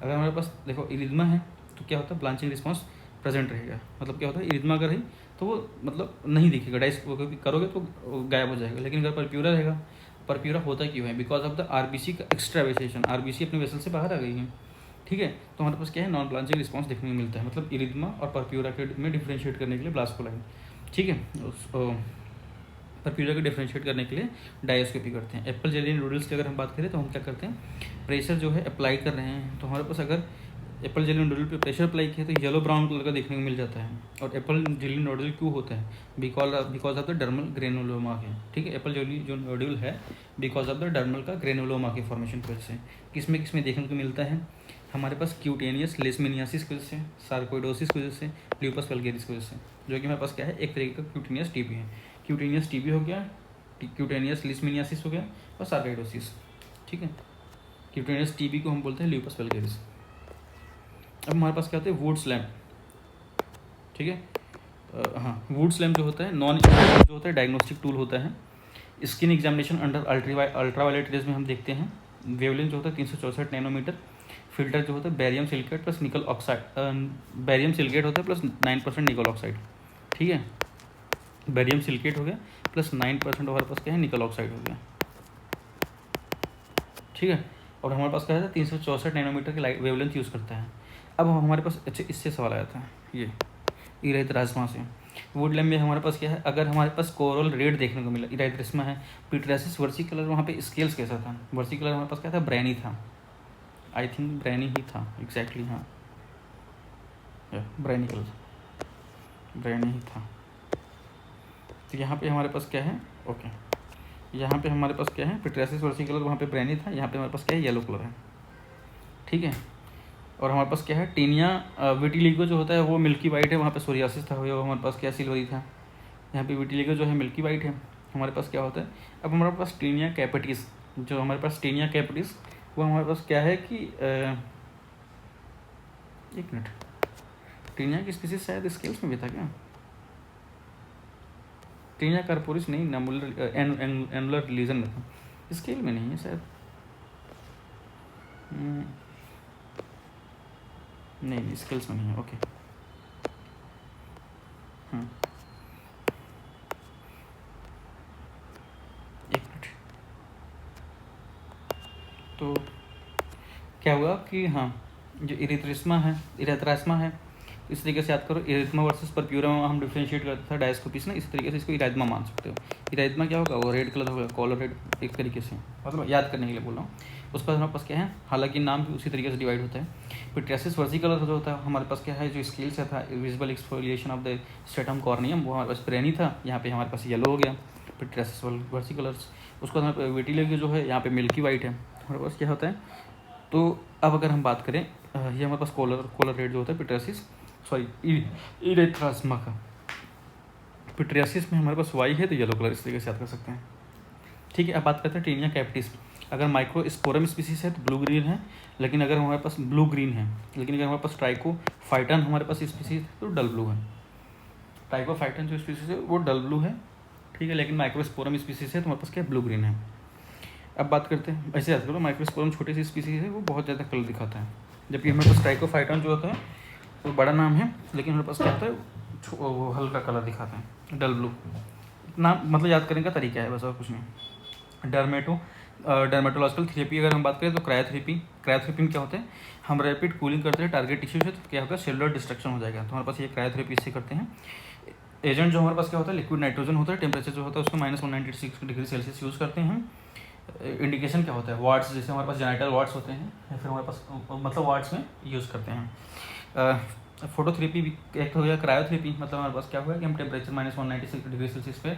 अगर हमारे पास देखो इरिथमा है तो क्या होता है ब्लांचिंग रिस्पॉन्स प्रेजेंट रहेगा, मतलब क्या होता है इरिथमा अगर है तो वो मतलब नहीं दिखेगा, डायस्कोपी करोगे तो गायब हो जाएगा। लेकिन अगर परप्यूरा रहेगा, परप्यूरा होता क्यों है बिकॉज ऑफ द आरबीसी का एक्स्ट्रावेसेशन, आरबीसी अपने वेसल से बाहर आ गई है, ठीक है। तो हमारे पास क्या है नॉन ब्लांचिंग रिस्पॉन्स देखने को मिलता है, मतलब इरिथमा और परप्यूरा के में डिफ्रेंशिएट करने के लिए ब्लास्को लाइन, ठीक है। परप्यूरा को डिफ्रेंशिएट करने के लिए डायस्कोपी करते हैं। एप्पल जेली नूडल्स की अगर हम बात करें तो हम क्या करते हैं प्रेशर जो है अप्लाई कर रहे हैं, तो हमारे पास अगर एप्पल जेली नूडल पे प्रेशर अप्लाई किया तो येलो ब्राउन कलर का देखने को मिल जाता है। और एप्पल जेली नूडल क्यों होता है because of the dermal granuloma के, ठीक है। एप्पल जेली जो नूडल है बिकॉज ऑफ द डर्मल का ग्रेनुलोमा की फॉर्मेशन की वजह से। किसमें देखने को मिलता है हमारे पास क्यूटेनियस लेशमेनियासिस की वजह से, सार्कोइडोसिस की वजह से, ल्यूपस वल्गेरिस की वजह से, जो कि हमारे पास क्या है एक तरीके का क्यूटेनियस टीबी है। क्यूटेनियस टीबी हो गया, क्यूटेनियस लेशमेनियासिस हो गया और सार्कोइडोसिस, ठीक है। क्यूटेनियस टीबी को हम बोलते हैं ल्यूपस वल्गेरिस। अब हमारे पास क्या होता है वुड्स लैम्प, ठीक है। हाँ, वुड स्लैम जो होता है नॉन जो होता है डायग्नोस्टिक टूल होता है। Skin examination under ultraviolet rays में हम देखते हैं। वेवलेंथ जो होता है 364 नैनोमीटर। फिल्टर जो होता है बैरियम सिलिकेट प्लस निकल ऑक्साइड, बैरियम सिलिकेट होता है प्लस 9% निकल ऑक्साइड। ठीक है, बैरियम सिलिकेट हो गया प्लस 9% हमारे पास क्या है, निकल ऑक्साइड हो गया। ठीक है, और हमारे पास क्या है 364 नैनोमीटर की लाइट वेवलेंथ यूज़ करता है। अब हमारे पास अच्छा इससे सवाल आया था ये इराइथ्रास्मा से। वुड लैम्प में हमारे पास क्या है, अगर हमारे पास कोरल रेड देखने को मिला, इराइथ्रास्मा है, पिटरेसिस वर्सिकलर वहाँ पे स्केल्स कैसा था, वर्सिकलर हमारे पास क्या था, ब्रैनी था। आई थिंक ब्रैनी ही था एग्जैक्टली, हाँ ब्रैनी कलर, ब्रैनी ही था। तो यहाँ पे हमारे पास क्या है, ओके, यहाँ पे हमारे पास क्या है, पिटरेसिस वर्सिकलर वहाँ पे ब्रैनी था, यहाँ पे हमारे पास क्या है, येलो कलर है। ठीक है, और हमारे पास क्या है, टीनिया विटिलिगो जो होता है वो मिल्की वाइट है, वहाँ पे सोरियासिस था, वो हमारे पास क्या सिल्वरी था। यहाँ पे विटिलिगो जो है मिल्की वाइट है, हमारे पास क्या होता है। अब हमारे पास टीनिया कैपिटिस, जो हमारे पास टीनिया कैपिटिस वो हमारे पास क्या है कि एक मिनट, टीनिया की स्पीसीज शायद स्केल्स में भी था क्या, टीनिया कार्पोरिस नहीं, नमुलर एनुलर लीजन में था, स्केल में नहीं है शायद। नहीं स्केल्स में नहीं है, ओके। एक मिनट, तो क्या हुआ कि हाँ जो इरिथ्रास्मा है तो इस तरीके से याद करो, इरिथ्मा वर्सेस परप्यूरम हम डिफरेंशिएट करते थे डायस्कोपी से ना, इस तरीके से इसको इराइथमा मान सकते हो। इराइथमा क्या होगा, वो रेड कलर होगा, कॉलर रेड, एक तरीके से मतलब याद करने के लिए बोल रहा हूँ। उस पर हमारे पास क्या है, हालांकि नाम भी उसी तरीके से डिवाइड होता है। पिटरेसिस वर्सिकलर जो होता है हमारे पास क्या है, जो स्केल से था, visible exfoliation of the stratum corneum, वो हमारे पास ब्रैनी था, यहाँ पे हमारे पास येलो हो गया पिटरेसिस वर्सिकलर्स। उसको हमारे विटिलिगो जो है यहाँ पे मिल्की वाइट है, हमारे पास क्या होता है। तो अब अगर हम बात करें, ये हमारे पास कॉलर रेड जो होता है पिटरेसिस, सॉरी इरेथ्रास्मा का, पिटरेसिस में हमारे पास वाई है तो येलो कलर, इस तरीके से याद कर सकते हैं। ठीक है, अब बात करते हैं टीनिया कैपिटिस। अगर माइक्रोस्पोरम स्पीसीज है तो ब्लू ग्रीन है, लेकिन अगर हमारे पास ब्लू ग्रीन है, लेकिन अगर हमारे पास ट्राइकोफाइटन हमारे पास स्पीसीज है तो डल ब्लू है। ट्राइकोफाइटन जो स्पीसीज है वो डल ब्लू है, ठीक है, लेकिन माइक्रोस्पोरम स्पीसीज है तो हमारे पास क्या ब्लू ग्रीन है। अब बात करते हैं, ऐसे याद करो, माइक्रोस्पोरम छोटी सी स्पीसीज है वो बहुत ज़्यादा कलर दिखाता है, जबकि हमारे पास ट्राइकोफाइटन जो होता है वो बड़ा नाम है, लेकिन हमारे पास क्या होता है वो हल्का कलर दिखाता है, डल ब्लू। नाम मतलब याद करने का तरीका है बस, और कुछ नहीं। डर्मेटोलॉजिकल थेरेपी अगर हम बात करें तो क्रायोथेरेपी में क्या होता है, हम रैपिड कूलिंग करते हैं टारगेट टिश्यू से, तो क्या होगा, सेलुलर डिस्ट्रक्शन हो जाएगा, तो हमारे पास ये क्रायोथेरेपी इससे करते हैं। एजेंट जो हमारे पास क्या होता है, लिक्विड नाइट्रोजन होता है, टेम्परेचर जो होता है उसको -196 डिग्री सेल्सियस यूज़ करते हैं। इंडिकेशन क्या होता है, वार्ड्स, जैसे हमारे पास जेनिटल वार्ड्स होते हैं, या फिर हमारे पास मतलब वार्ड्स में यूज़ करते हैं। फोटोथेरेपी भी एक हो गया। क्रायोथेरेपी मतलब हमारे पास क्या हुआ कि हम टेम्परेचर -196 डिग्री सेल्सियस पे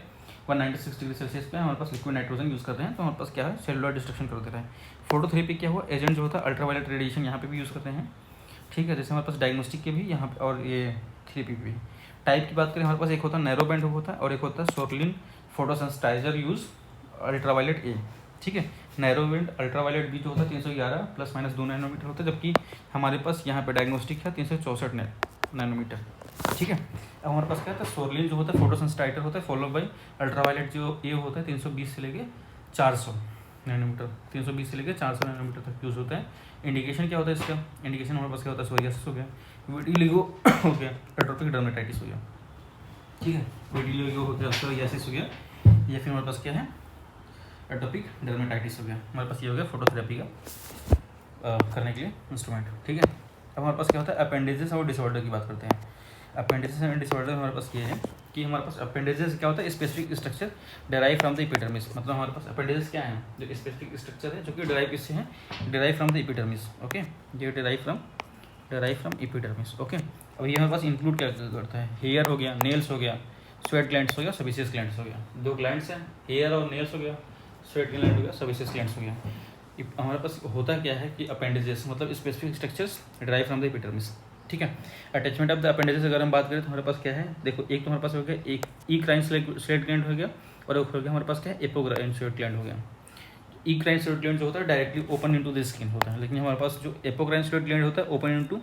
196 डिग्री सेल्सियस पे हमारे पास लिक्विड नाइट्रोजन यूज़ करते हैं, तो हमारे पास क्या है, सेलुलर डिस्ट्रक्शन कर देता है। फोटोथेरेपी क्या हुआ, एजेंट जो होता है अल्ट्रावायलेट रेडिएशन यहाँ पे भी यूज़ करते हैं। ठीक है, जैसे हमारे पास डायग्नोस्टिक के भी यहाँ पे और ये थेरेपी भी। टाइप की बात करें, हमारे पास एक होता है नैरो बैंड होता है और एक होता है सोर्लिन फोटोसेंसिटाइजर यूज़ अल्ट्रावायलेट ए। ठीक है, नैरो बैंड अल्ट्रावायलेट बी जो होता है 311 ±2 नैनोमीटर होता है, जबकि हमारे पास यहाँ पे डायग्नोस्टिक है 364 नैनोमीटर। ठीक है, अब हमारे पास क्या होता है, सोर्लिन जो होता है फोटोसेंसिटाइजर होता है, फॉलो बाई अल्ट्रावायलेट जो ये होता है 320 से लेके 400 नैनोमीटर, 320 से लेकर 400 नैनोमीटर तक यूज़ होता है। इंडिकेशन क्या होता है इसका, इंडिकेशन हमारे पास क्या होता है, सोरियासिस हो गया, विटिलिगो हो गया, एट्रोपिक डर्मेटाइटिस हो गया। ठीक है, विटिलिगो हो गया, सोरियासिस हो गया, या फिर हमारे पास क्या है, एटोपिक डर्मेटाइटिस हो गया। हमारे पास ये हो गया फोटोथेरेपी का करने के लिए इंस्ट्रूमेंट। ठीक है, अब हमारे पास क्या होता है, अपेंडिजेस और डिसऑर्डर की बात करते हैं। अपेंडिजेस एंड डिसऑर्डर हमारे पास ये है कि हमारे पास अपेंडिजेस क्या होता है, specific structure derive from the epidermis. मतलब हमारे पास अपेंडिजेस क्या है, जो स्पेसिफिक स्ट्रक्चर है जो कि डेराइव किससे है, derive from the epidermis. Okay, ये डेराइव फ्रॉम एपिडर्मिस। ओके, अब ये हमारे पास इंक्लूड क्या करता है, हेयर हो गया, नेल्स हो गया, स्वेट ग्लैंड्स हो गया, सेबेसियस ग्लैंड्स हो गया। दो ग्लैंड्स हैं, हेयर और नेल्स हो गया, स्वेट ग्लैंड हो गया, सेबेसियस ग्लैंड्स हो गया। हमारे पास होता क्या है कि अपेंडिजेस मतलब specific structures derive from the epidermis. ठीक है, अटैचमेंट ऑफ द अपेंडिजेस अगर हम बात करें तो हमारे पास क्या है, देखो एक तो हमारे पास हो गया एक ईक्राइन स्वेट ग्लैंड हो गया, और एक हो गया हमारे पास क्या है, एपोग्राइन स्वेट ग्लैंड हो गया। ईक्राइन स्वेट ग्लैंड जो होता है directly open into the skin होता है, लेकिन हमारे पास जो एपोग्राइन स्वेट ग्लैंड होता है ओपन इनटू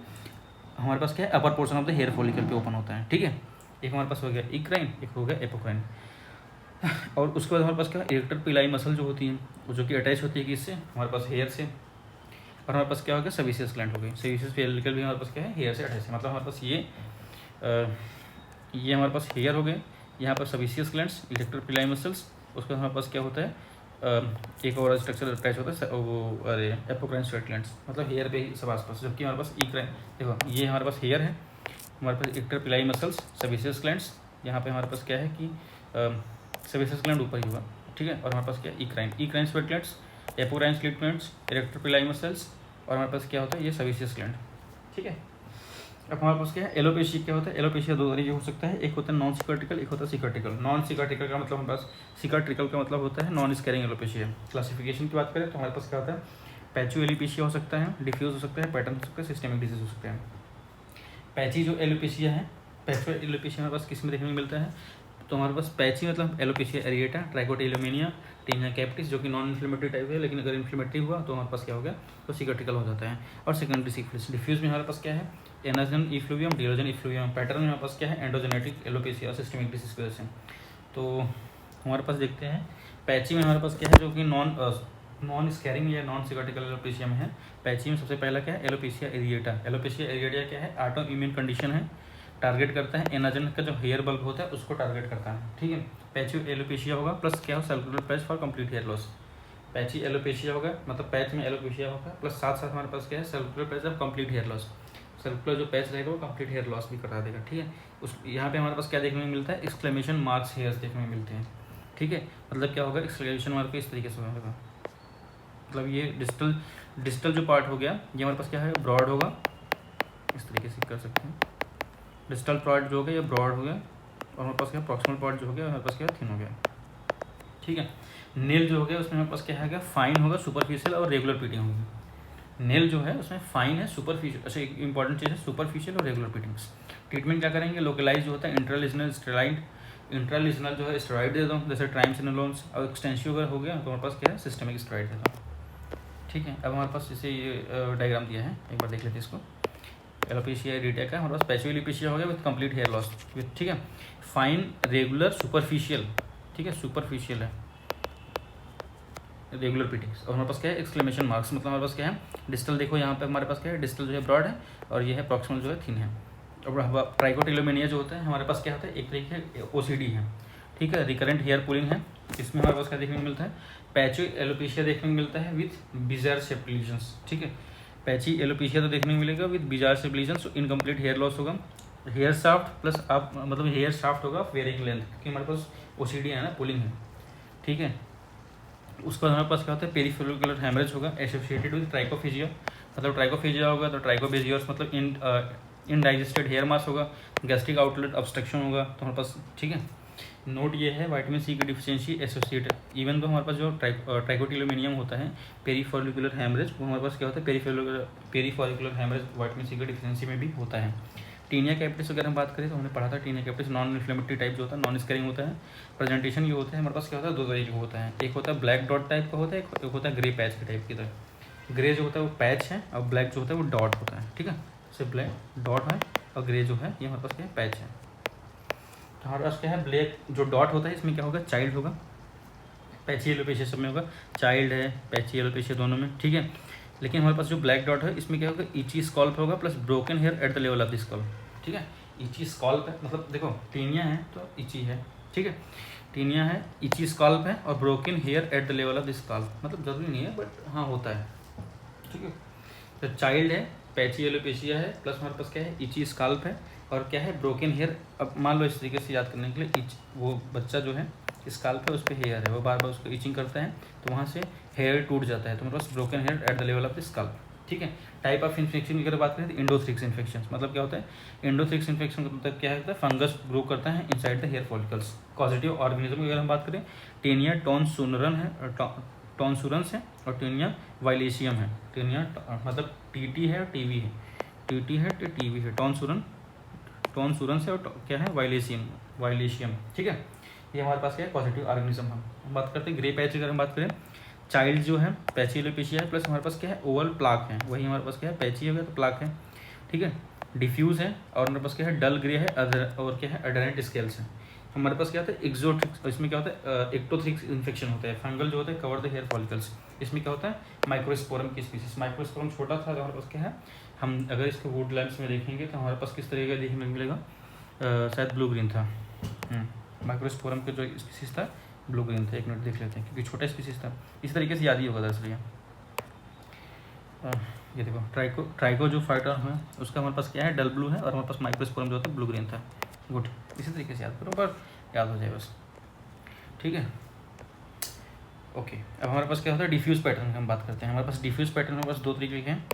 हमारे पास क्या है, upper portion of the hair follicle पे ओपन होता है। ठीक है, एक हमारे पास हो गया इक्राइन, एक हो गया एपोक्राइन। और उसके बाद हमारे पास क्या इरेक्टर पिलाई मसल जो होती हैं, जो कि अटैच होती है किससे, हमारे पास हेयर से। और हमारे पास क्या हो गया सेबेशियस ग्लैंड हो गई। सेबेशियस पेरिकल भी हमारे पास क्या है हेयर से अटैच है, मतलब हमारे पास ये हमारे पास हेयर हो गए, यहाँ पर सेबेशियस ग्लैंड्स, इरेक्टर पिलाई मसल्स। उसके बाद हमारे पास क्या होता है एक और स्ट्रक्चर अटैच होता है वो अरे एपोक्राइन स्वेट ग्लैंड्स, मतलब हेयर पे ही सब आसपास। जबकि हमारे पास इक्राइन, देखो ये हमारे पास हेयर है, हमारे पास इरेक्टर पिलाई मसल्स, सेबेशियस ग्लैंड्स, यहाँ पे हमारे पास क्या है कि सेबेशियस ग्लैंड ऊपर ही हुआ, ठीक है। और हमारे पास क्या eccrine sweat glands, apocrine sweat glands, erector पिलाई मसल्स, और हमारे पास क्या होता है ये सेबेशियस ग्लैंड, ठीक है। अब हमारे पास क्या है एलोपेशिया, क्या होता है एलोपेशिया दो तरीके हो सकता है, एक होता है नॉन सिकाट्रिकल, एक होता है सिकाट्रिकल। नॉन सिकाट्रिकल का मतलब हमारे पास, सिकाट्रिकल का मतलब होता है नॉन स्कैरिंग एलोपेशिया। क्लासिफिकेशन की बात करें तो हमारे पास क्या होता है पैचो एलोपेशिया हो सकता है, डिफ्यूज हो सकता है, पैटर्न हो सकता है, सिस्टेमिक डिजीज हो सकता है। पैची जो एलोपेशिया है, पैचो एलोपेशिया हमारे पास किस में देखने को मिलता है, तो हमारे पास पैची मतलब एलोपेशिया एरिएटा, ट्राइकोटिलोमेनिया, टीनिया कैप्टिस, जो कि नॉन इन्फ्लेमेटरी टाइप है, लेकिन अगर इन्फ्लेमेटरी हुआ तो हमारे पास क्या हो गया तो सिकाट्रिकल हो जाता है। और सेकेंडरी सिफिलिस। डिफ्यूज में हमारे पास क्या है एनाजन इफ्लूवियम, डिलोजन इफ्लूवियम। पैटर्न में हमारे पास क्या है एंडोजेनेटिक एलोपेशिया, सिस्टेमिक डिसीज की वजह से। तो हमारे पास देखते हैं पैची में हमारे पास क्या है जो कि नॉन स्कैरिंग या नॉन सिकाट्रिकल एलोपेशिया में है। पैची में सबसे पहला क्या है एलोपेशिया एरिएटा। एलोपेशिया एरिएटा क्या है ऑटो इम्यून कंडीशन है, टारगेट करता है एनाजन का जो हेयर बल्ब होता है उसको टारगेट करता है, ठीक है। पैची एलोपेशिया होगा प्लस क्या हो circular patch for complete hair loss. Patchy alopecia होगा मतलब पैच में एलोपेशिया होगा प्लस साथ साथ हमारे पास क्या है circular patch of complete hair loss. Circular जो पैच रहेगा वो कंप्लीट हेयर लॉस भी करा देगा, ठीक है। उस यहाँ पे हमारे पास क्या देखने में मिलता है एक्सक्लेमेशन मार्क्स हेयर्स देखने में मिलते हैं, ठीक है। मतलब क्या होगा एक्सक्लेमेशन मार्क इस तरीके से होगा, मतलब ये डिस्टल जो पार्ट हो गया ये हमारे पास क्या है ब्रॉड होगा, इस तरीके से कर सकते हैं। डिस्टल पार्ट जो हो गया ये ब्रॉड हो गया, और हमारे पास क्या प्रॉक्सिमल पार्ट जो हो गया हमारे पास क्या थिन हो गया, ठीक है। नेल जो हो गया उसमें हमारे पास क्या है फाइन होगा, सुपरफिशियल और रेगुलर पीटिंग होगी। नेल जो है उसमें फाइन है, सुपरफिशियल, अच्छा एक इंपॉर्टेंट चीज़ है सुपरफिशियल और रेगुलर पीटिंग्स। ट्रीटमेंट क्या करेंगे लोकलाइज जो होता है इंट्रालिजनल स्टेरॉइड, इंट्रालिजनल जो है स्टेरॉइड दे दो जैसे ट्राइमसिनोलोन्स, और एक्सटेंसिव अगर हो गया तो हमारे पास क्या है सिस्टमिक स्टेरॉइड दे दो, ठीक है। अब हमारे पास जैसे ये डायग्राम दिया है एक बार देख लेते हैं इसको। एलोपेशिया एरिएटा का हमारे पास पैचो एलोपेशिया हो गया विद कंप्लीट हेयर लॉस, ठीक है। फाइन रेगुलर सुपरफिशियल, ठीक है सुपरफिशियल है, रेगुलर पीटिंग्स। और हमारे पास क्या है एक्सक्लेमेशन मार्क्स, मतलब हमारे पास क्या है डिस्टल देखो यहाँ पे हमारे पास क्या है डिस्टल जो है ब्रॉड है और ये है प्रॉक्सिमल जो है थिन है। और ट्राइकोटिलोमेनिया जो होता है हमारे पास क्या होता है एक तरीके ओसीडी है, ठीक है। रिकरेंट हेयर पुलिंग है, इसमें हमारे पास क्या देखने को मिलता है पैचो एलोपेशिया देखने को मिलता है विथ बिजार शेप लीजन्स, ठीक है। पैची एलोपेशिया तो देखने को मिलेगा with bizarre shape lesions, incomplete hair loss होगा, हेयर शाफ्ट प्लस आप मतलब हेयर शाफ्ट होगा वेरिंग लेंथ, क्योंकि हमारे पास ओसीडी है ना पुलिंग है, ठीक है। उसके बाद हमारे पास क्या होता है पेरीफोलिकुलर हेमरेज होगा एसोसिएटेड विद ट्राइकोफेजिया, मतलब ट्राइकोफेजिया होगा तो ट्राइकोबेजियर्स मतलब इनडाइजेस्टेड हेयर मास होगा, गैस्ट्रिक आउटलेट ऑब्स्ट्रक्शन होगा तो हमारे पास, ठीक है। नोट ये है विटामिन सी की डिफिशियंसी एसोसिएटेड, इवन तो हमारे पास जो ट्राइकोटिलोमेनियम होता है पेरीफोलिकुलर हेमरेज वो हमारे पास क्या होता है पेरीफोलिकुलर हेमरेज विटामिन सी की डिफिशियंसी में भी होता है। टीनिया कैप्टिस अगर हम बात करें तो हमने पढ़ा था टीनिया कैप्टिस नॉन इन्फ्लेमेटरी टाइप जो होता है, नॉन स्कैरिंग होता है। प्रेजेंटेशन ये होता है हमारे पास क्या होता है दो तरीके का होता है, एक होता है ब्लैक डॉट टाइप का होता है, एक होता है ग्रे पैच के टाइप की तरह। ग्रे जो होता है वो पैच है और ब्लैक जो होता है वो डॉट होता है, ठीक है। जैसे ब्लैक डॉट है और ग्रे जो है ये हमारे पास क्या है पैच है। तो हमारे पास क्या है ब्लैक जो डॉट होता है इसमें क्या होगा चाइल्ड होगा, पैची एलोपेशिया सब में होगा, चाइल्ड है पैची एलोपेशिया दोनों में, ठीक है। लेकिन हमारे पास जो ब्लैक डॉट है इसमें क्या होगा इची स्कॉल्प होगा plus broken hair at the level of the scalp, ठीक है। इची स्कॉल्प है मतलब देखो टीनिया है तो इची है, ठीक है। टीनिया है इची स्कॉल्प है और broken hair at the level of the scalp, मतलब जरूरी नहीं है बट हाँ होता है, ठीक है। तो चाइल्ड है पैची एलोपेशिया है प्लस हमारे पास क्या है इची स्कॉल्प है और क्या है ब्रोकन हेयर। अब मान लो इस तरीके से याद करने के लिए वो बच्चा जो है स्कैल्प है उस पर हेयर है वो बार बार उसको इचिंग करता है तो वहाँ से हेयर टूट जाता है तो मेरे पास broken hair at the level of the scalp, ठीक है। टाइप ऑफ इन्फेक्शन की अगर बात करें तो इंडोथ्रिक्स इन्फेक्शन, मतलब क्या होता है इंडोथ्रिक्स इन्फेक्शन का मतलब क्या होता है फंगस ग्रो करता है inside the hair follicles. Positive organism की अगर हम बात करें टेनिया टॉन्सुरन है, टॉन्सुरंस है और टेनिया वाइलेशियम है। टेनिया मतलब टीटी है और टीवी है, टीटी है तो टीवी है, टॉन्सुरंस है और क्या है वाइलेशियम, ठीक है। ये हमारे पास क्या है पॉजिटिव ऑर्गेनिज्म। हम बात करते हैं ग्रे पैच अगर हम बात करें चाइल्ड जो है पैची एलोपेशिया है प्लस हमारे पास क्या है ओवल प्लाक है, वही हमारे पास क्या है पैची हो गया तो प्लाक है, ठीक है। डिफ्यूज़ है, और हमारे पास क्या है डल ग्रे है, और क्या है अडरेंट स्केल्स है। हमारे पास क्या होता है एक्सोट्रिक्स, इसमें क्या होता है एक्टोथ्रिक्स इन्फेक्शन होता है, फंगल जो होता है कवर द हेयर फॉलिकल्स। इसमें क्या होता है माइक्रोस्पोरम की स्पीसीज, माइक्रोस्पोरम छोटा था तो हमारे पास क्या है, हम अगर इसको वुड लैम्प्स में देखेंगे तो हमारे पास किस तरीके का देखने को मिलेगा, शायद ब्लू ग्रीन था। माइक्रोस्पोरम के जो स्पीसीज था ब्लू ग्रीन था, एक मिनट देख लेते हैं क्योंकि छोटा स्पीसीज था, इस तरीके से याद ही होगा दरअसल। ये देखो ट्राइको जो फाइटर है उसका हमारे पास क्या है डल ब्लू है, और हमारे पास माइक्रोस्पोरम जो होता है ब्लू ग्रीन था। गुड, इसी तरीके से याद करो, पर याद हो जाए बस, ठीक है। ओके, अब हमारे पास क्या होता है डिफ्यूज़ पैटर्न की हम बात करते हैं। हमारे पास डिफ्यूज़ पैटर्न हमारे पास दो तरीके के हैं।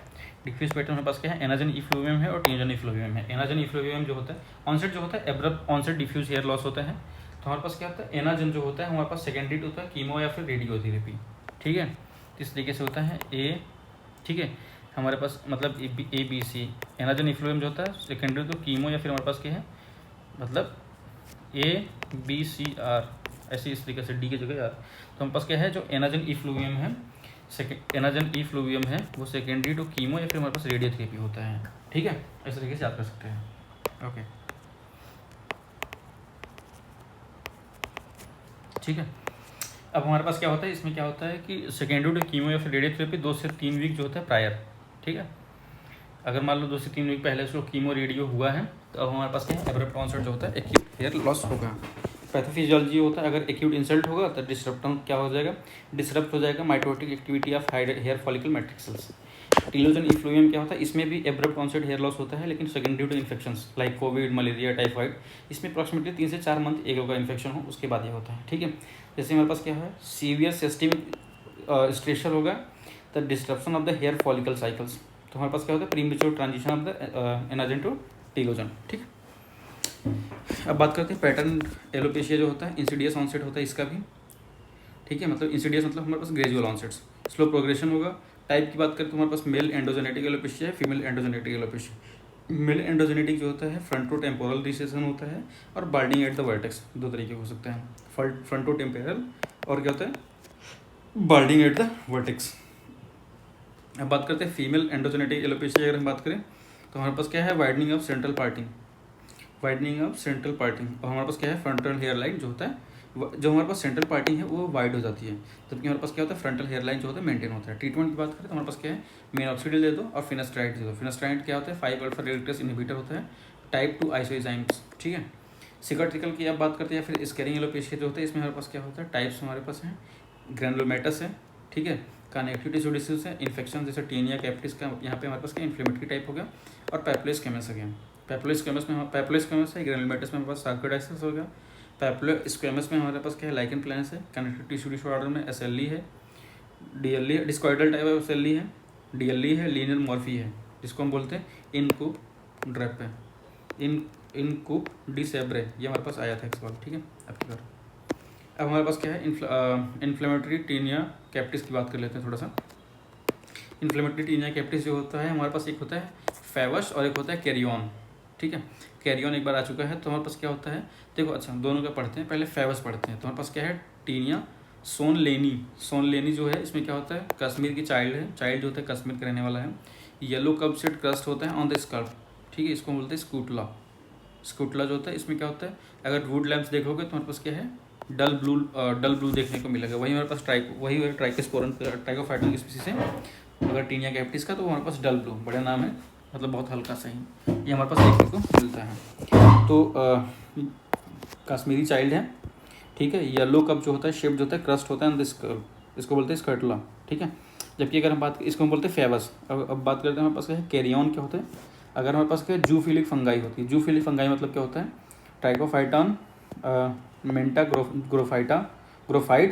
डिफ्यूज़ पैटर्न हमारे पास क्या है एनाजन इफ्लूवियम है और टीनजन इफ्लूवियम है। एनाजन इफ्लूवियम जो होता है ऑनसेट जो होता है abrupt onset diffuse hair loss होता है। तो हमारे पास क्या होता है एनाजन जो होता है हमारे पास सेकेंडरी होता है कीमो या फिर रेडियोथेरेपी, ठीक है। तो इस तरीके से होता है ए, ठीक है। हमारे पास मतलब A B C, anagen effluvium जो होता है सेकेंडरी तो कीमो या फिर हमारे पास क्या है मतलब ए बी सी आर, ऐसे इस तरीके से डी की जगह आर। तो हमारे पास क्या है जो एनाजन इफ्लूवियम है एनाजन इफ्लूवियम है वो सेकेंडरी टू कीमो या फिर हमारे पास रेडियोथेरेपी होता है, ठीक है। इस तरीके से याद कर सकते हैं, ओके, ठीक है। अब हमारे पास क्या होता है इसमें क्या होता है कि सेकेंडरी टू कीमो या फिर रेडियोथेरेपी 2 से 3 वीक जो होता है प्रायर, ठीक है। अगर मान लो 2 से 3 वीक पहले उसको कीमो रेडियो हुआ है तो अब हमारे पास क्या है एब्रप्ट ऑनसेट जो होता है एक्यूट हेयर लॉस होगा। पैथोफिजियोलॉजी होता है अगर एक्यूट इंसल्ट होगा तो क्या हो जाएगा, डिसरप्ट हो जाएगा mitotic activity of hair follicle matrix. Telogen effluvium क्या होता है इसमें भी एब्रप्ट ऑनसेट हेयर लॉस होता है लेकिन secondary to infections like COVID malaria typhoid, इसमें अप्रॉक्सीमेटली 3 से 4 मंथ एक का इन्फेक्शन हो उसके बाद ये होता है, ठीक है। जैसे हमारे पास क्या है सीवियर सिस्टमिक स्ट्रेचर होगा the disruption of the hair follicle cycles. तो हमारे पास क्या होता है premature transition of the anagen to telogen, ठीक है। अब बात करते हैं पैटर्न एलोपेशिया जो होता है इंसिडियस ऑनसेट होता है इसका भी, ठीक है। मतलब इंसिडियस मतलब हमारे पास ग्रेजुअल ऑनसेट्स, स्लो प्रोग्रेशन होगा। टाइप की बात करें तो हमारे पास मेल एंडोजेनेटिक एलोपेशिया है, female androgenetic alopecia. Male androgenetic जो होता है फ्रंटो टेम्पोरल रिसेशन होता है और बार्डिंग एट द वर्टेक्स, दो तरीके हो सकते हैं फ्रंटो टेम्पोरल और क्या होता है बार्डिंग एट द वर्टेक्स। अब बात करते हैं फीमेल एंडोजेनेटिक एलोपेशिया, अगर हम बात करें तो हमारे पास क्या है widening of central parting, widening of central parting, और हमारे पास क्या है फ्रंटल हेयर लाइन जो होता है जो हमारे पास सेंट्रल पार्टिंग है वो वाइड हो जाती है, जबकि हमारे पास क्या होता है फ्रंटल हेयर लाइन जो होता है मेंटेन होता है। ट्रीटमेंट की बात करें तो हमारे पास क्या है मिनॉक्सिडिल दे दो और फिनास्ट्राइड दे दो। फिनास्ट्राइड क्या होता है 5 अल्फा रेडिकस इनहिबिटर होता है, टाइप 2 आइसोएंजाइम्स, ठीक है। सिकाट्रिकल की आप बात करते हैं या फिर स्कैरिंग एलोपेशिया जो होता है इसमें हमारे पास क्या होता है टाइप्स हमारे पास हैं ग्रैनुलोमेटस है, ठीक है। कनेक्टिव टिश्यू डिसीज है, इन्फेक्शन जैसे टीनिया कैप्टिस का यहाँ पे हमारे पास क्या इन्फ्लेमेटरी टाइप हो गया, और पैपुलस स्क्वेमस है। पैपुलस स्क्वेमस है, ग्रैनुलोमेटस में हमारे पास सार्कोइडाइसिस हो गया। पैपुलर स्क्वेमस में हमारे पास क्या है लाइकन प्लानस है। कनेक्टिव टिश्यू डिसऑर्डर में एसएलई है, डीएलई डिस्कॉइडल टाइप ऑफ एसएलई है, डीएलई है, लीनियर मॉर्फी है जिसको हम बोलते हैं इनकूप ड्रेप है, इनकूप डिसेब्रे, ये हमारे पास आया था एक सवाल, ठीक है आपकी बार। अब हमारे पास क्या है इन्फ्लेमेटरी टीनिया कैप्टिस की बात कर लेते हैं थोड़ा सा। इन्फ्लेमेटरी टीनिया कैप्टिस जो होता है हमारे पास एक होता है फेवस और एक होता है कैरियन, ठीक है। कैरियन एक बार आ चुका है तो हमारे पास क्या होता है देखो, अच्छा दोनों का पढ़ते हैं, पहले फेवस पढ़ते हैं। तो हमारे पास क्या है टीनिया सोनलेनी जो है इसमें क्या होता है कश्मीर की चाइल्ड है, चाइल्ड जो होता है कश्मीर का रहने वाला है। येलो कब सेट क्रस्ट होता है ऑन द स्कल्प, ठीक है, इसको बोलते हैं स्कूटला जो होता है इसमें क्या होता है अगर वुड लैम्प्स देखोगे तो हमारे पास क्या है डल ब्लू देखने को मिलेगा। वही हमारे पास ट्राइकोस्पोरन ट्राइकोफाइटन की स्पीसीज है। अगर टीनिया कैप्टिस का तो हमारे पास डल ब्लू, बड़ा नाम है मतलब बहुत हल्का सा ही ये हमारे पास देखने को मिलता है। तो कश्मीरी चाइल्ड है, ठीक है। येलो कप जो होता है शेप जो होता है क्रस्ट होता है इसको बोलते हैं स्कर्टला, ठीक है। जबकि अगर हम बात इसको हम बोलते हैं फेवस। अब बात करते हैं हमारे पास क्या है कैरियन क्या होता है। अगर हमारे पास क्या है जूफिलिक फंगाई होती है, जूफिलिक फंगाई मतलब क्या होता है ट्राइकोफाइटन मेंटा ग्रोफाइट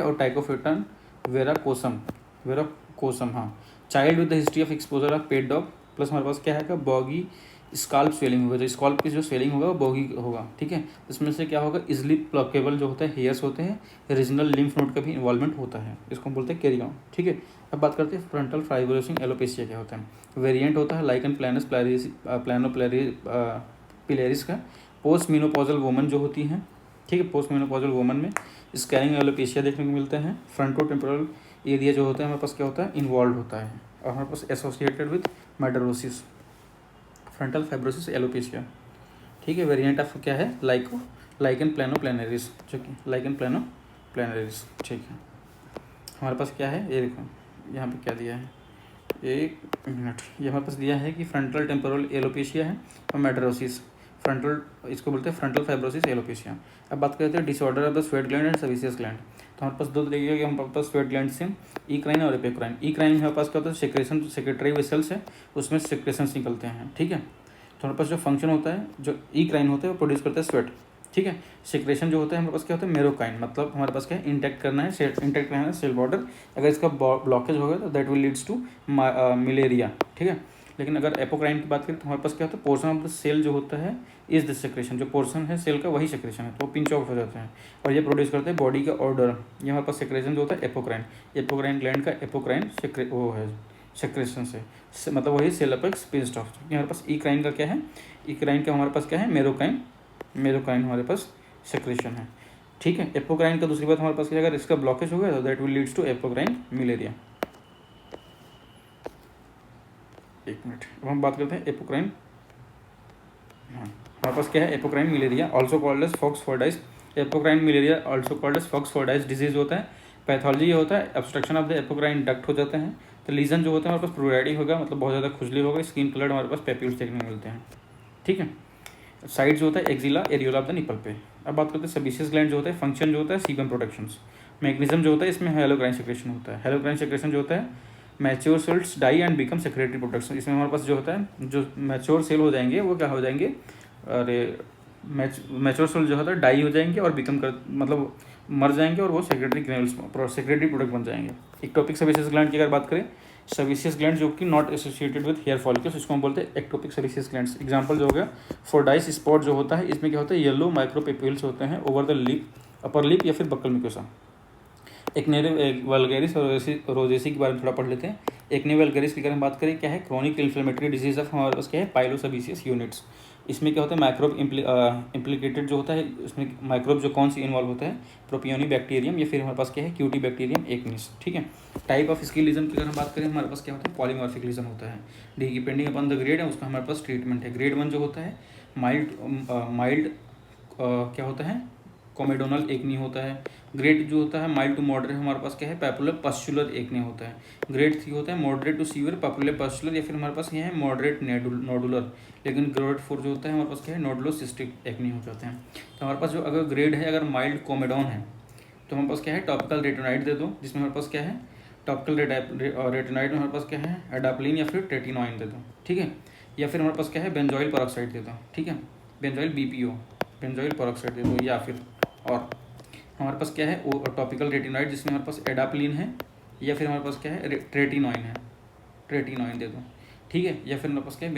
और टाइकोफाइटन वेराकोसम, हाँ। Child with the history of exposure of pet dog plus हमारे पास क्या है बॉगी स्काल्प स्वेलिंग होगा, जो स्काल्प की जो स्वेलिंग होगा वो बॉगी होगा, ठीक है। इसमें से क्या होगा इजली प्लकेबल जो होता है हेयर्स होते हैं, रीजनल लिम्फ नोड का भी इन्वॉल्वमेंट होता है, इसको हम बोलते हैं कैरियन, ठीक है। अब बात करते हैं फ्रंटल फाइब्रोसिंग एलोपेशिया क्या होता है। वेरिएंट होता है लाइकन प्लानस पिलेरिस का। पोस्ट मीनोपॉजल वुमन जो होती हैं, ठीक है, पोस्ट मेनोपॉजल वुमन में स्कैरिंग एलोपेशिया देखने को मिलता है। फ्रंटो टेम्पोरल एरिया जो होता है हमारे पास क्या होता है इन्वॉल्व होता है और हमारे पास associated with madarosis. Frontal fibrosis alopecia, ठीक है। वेरिएंट ऑफ क्या है, लाइकन प्लेनोप्लेनरिस, जो कि लाइकन प्लेनोप्लेनरिस, ठीक है। हमारे पास क्या है, ये देखो यहाँ पे क्या दिया है, एक मिनट, ये हमारे पास दिया है कि फ्रंटल टेम्पोरल एलोपेशिया है और मेडरोसिस, फ्रंटल, इसको बोलते हैं फ्रंटल फाइब्रोसिस एलोपेशिया। अब बात करते हैं disorder of the sweat gland and sebaceous gland. तो हमारे पास दो तरीके के हमारे पास स्वेट ग्लैंड से, इक्राइन और एपिक्राइन। इक्राइन हमारे पास क्या होता है, सेक्रेशन, सेक्रेटरी वेसल्स है, उसमें सेक्रेशंस निकलते हैं, ठीक है। तो हमारे पास जो फंक्शन होता है, जो इक्राइन होता है वो प्रोड्यूस करता है स्वेट, ठीक है। सेक्रेशन जो होता है हमारे पास क्या होता है, मेरोकाइन, मतलब हमारे पास क्या है, इंटैक्ट करना है, इंटैक्ट रहना है सेल बॉर्डर। अगर इसका ब्लॉकेज होगा तो that will leads to miliaria, ठीक है। लेकिन अगर एपोक्राइन की बात करें तो हमारे पास क्या होता है, पोर्शन ऑफ द सेल जो होता है इज द सेक्रेशन, जो पोर्शन है सेल का वही सेक्रेशन है, तो वो पिंच ऑफ हो जाते हैं और ये प्रोड्यूस करते हैं बॉडी का ऑर्डर। ये हमारे पास सेक्रेशन जो होता है एपोक्राइन ग्लैंड का एपोक्राइन वो है सेक्रेशन से मतलब वही सेल अपेक्स पिंच्ड ऑफ। हमारे पास इक्राइन का क्या है, इक्राइन का हमारे पास क्या है, मेरोकाइन हमारे पास सेक्रेशन है, ठीक है। एपोक्राइन का दूसरी बात हमारे पास क्या, अगर इसका ब्लॉकेज होगा तो that will leads to apocrine miliaria. एक मिनट, अब हम बात करते हैं एपोक्राइन, हाँ हमारे पास क्या है, apocrine miliaria also called as Fox Fordyce. Apocrine miliaria also called as Fox Fordyce disease होता है। पैथोलॉजी ये होता है, obstruction of the apocrine duct हो जाते हैं। तो लीजन जो होता है हमारे पास प्लूराइडी होगा, मतलब बहुत ज़्यादा खुजली होगा, स्किन कलर हमारे पास पेप्यूल्स देखने को मिलते हैं, ठीक है। साइड जो होता है axilla areola of the nipple पे। अब बात करते हैं सेबेशियस ग्लैंड जो होता है, फंक्शन जो होता है सीबम प्रोटेक्शन। मैग्नीशियम जो होता है इसमें हेलोक्राइन सेक्रेशन होता है। हेलोक्राइन सेक्रेशन जो होता है, mature cells die and become secretory protection. इसमें हमारे पास जो होता है, जो मैच्योर सेल हो जाएंगे वो क्या हो जाएंगे, अरे मैच्योर सेल जो होता है डाई हो जाएंगे और बिकम कर मतलब मर जाएंगे और वो सेक्रेटरी ग्रैन्यूल्स सेक्रेटरी प्रोडक्ट बन जाएंगे। इक्टोपिक सेबेशियस ग्लैंड की अगर बात करें, सेबेशियस ग्लैंड जो कि not associated with hair follicles, इसको हम बोलते हैं एक्टोपिक सेबेशियस ग्लैंड्स। एग्जांपल जो हो गया फोर्डाइस स्पॉट जो होता है, इसमें क्या होता है, येलो माइक्रोपेप्यूल्स होते हैं over the lip, upper lip या फिर बक्कल म्यूकोसा। एक्ने वल्गैरिस और रोजेसी के बारे में थोड़ा पढ़ लेते हैं। एक्ने वल्गैरिस की अगर हम बात करें, क्या है, क्रोनिक इन्फ्लेमेटरी डिजीज ऑफ हमारे पास क्या है, पाइलोसेबेशियस यूनिट्स। इसमें क्या होता है, माइक्रोब इम्प्लीकेटेड जो होता है, उसमें माइक्रोब जो कौन सी इन्वॉल्व होता है, प्रोपियोनी बैक्टीरियम या फिर हमारे पास क्या है, क्यूटी बैक्टीरियम एक्निस, ठीक है। टाइप ऑफ स्किन लीजन की अगर हम बात करें, हमारे पास क्या होता है, पॉलीमॉर्फिक लीजन होता है, डिपेंडिंग अपॉन द ग्रेड है उसका हमारे पास ट्रीटमेंट है। ग्रेड 1 जो होता है माइल्ड क्या होता है, कोमेडोनल एक्ने होता है। ग्रेड जो होता है माइल्ड टू मॉडरेट हमारे पास क्या है, पैपुलर पस्चुलर एक्ने होता है। ग्रेड 3 होता है moderate to severe papular pustular या फिर हमारे पास ये है मॉडरेट नोडुलर। लेकिन ग्रेड 4 जो होता है हमारे पास क्या है, नोडुलोसिस्टिक एक्ने हो जाते हैं। तो हमारे पास जो अगर ग्रेड है, अगर माइल्ड कोमेडोन है तो हमारे पास क्या है, टॉपिकल रेटिनॉइड दे दो, जिसमें हमारे पास क्या है, टॉपिकल रेटिनॉइड में हमारे पास क्या है, एडाप्लिन या फिर टेटिनॉइन दे दो, ठीक है। या फिर हमारे पास क्या है, बेंजोइल पेरोक्साइड दे दो, ठीक है, बेंजोइल BPO, बेंजोइल पेरोक्साइड दे दो। या फिर और हमारे पास क्या है, टॉपिकल रेटिनॉइड जिसमें हमारे पास एडाप्लिन है, या फिर हमारे पास क्या है, ट्रेटिनॉइन दे दो, ठीक है। या फिर हमारे पास क्या है,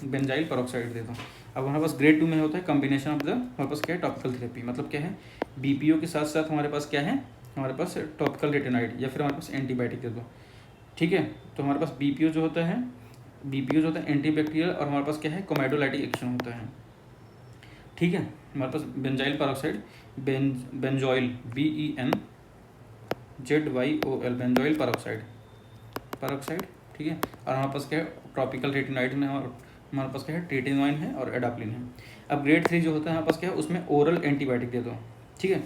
बेंजाइल पेरोक्साइड दे दो। अब हमारे पास ग्रेड 2 में होता है कॉम्बिनेशन ऑफ द, हमारे पास क्या है, टॉपिकल थेरेपी, मतलब क्या है, BPO के साथ साथ हमारे पास क्या है, हमारे पास टॉपिकल रेटिनॉइड या फिर हमारे पास एंटीबायोटिक दे दो, ठीक है। तो हमारे पास BPO जो होता है एंटीबैक्टीरियल और हमारे पास क्या है, कोमेडोलाइटिक एक्शन होता है, ठीक है। हमारे पास benzyl peroxide, benzoyl BENZYOL benzoyl peroxide, ठीक है। और हमारे पास क्या है, टॉपिकल रेटिनॉइड में हमारे पास क्या है, ट्रेटिनॉइन है और एडाप्लिन है। अब ग्रेड 3 जो होता है हमारे पास क्या है, उसमें ओरल एंटीबायोटिक दे दो, ठीक है।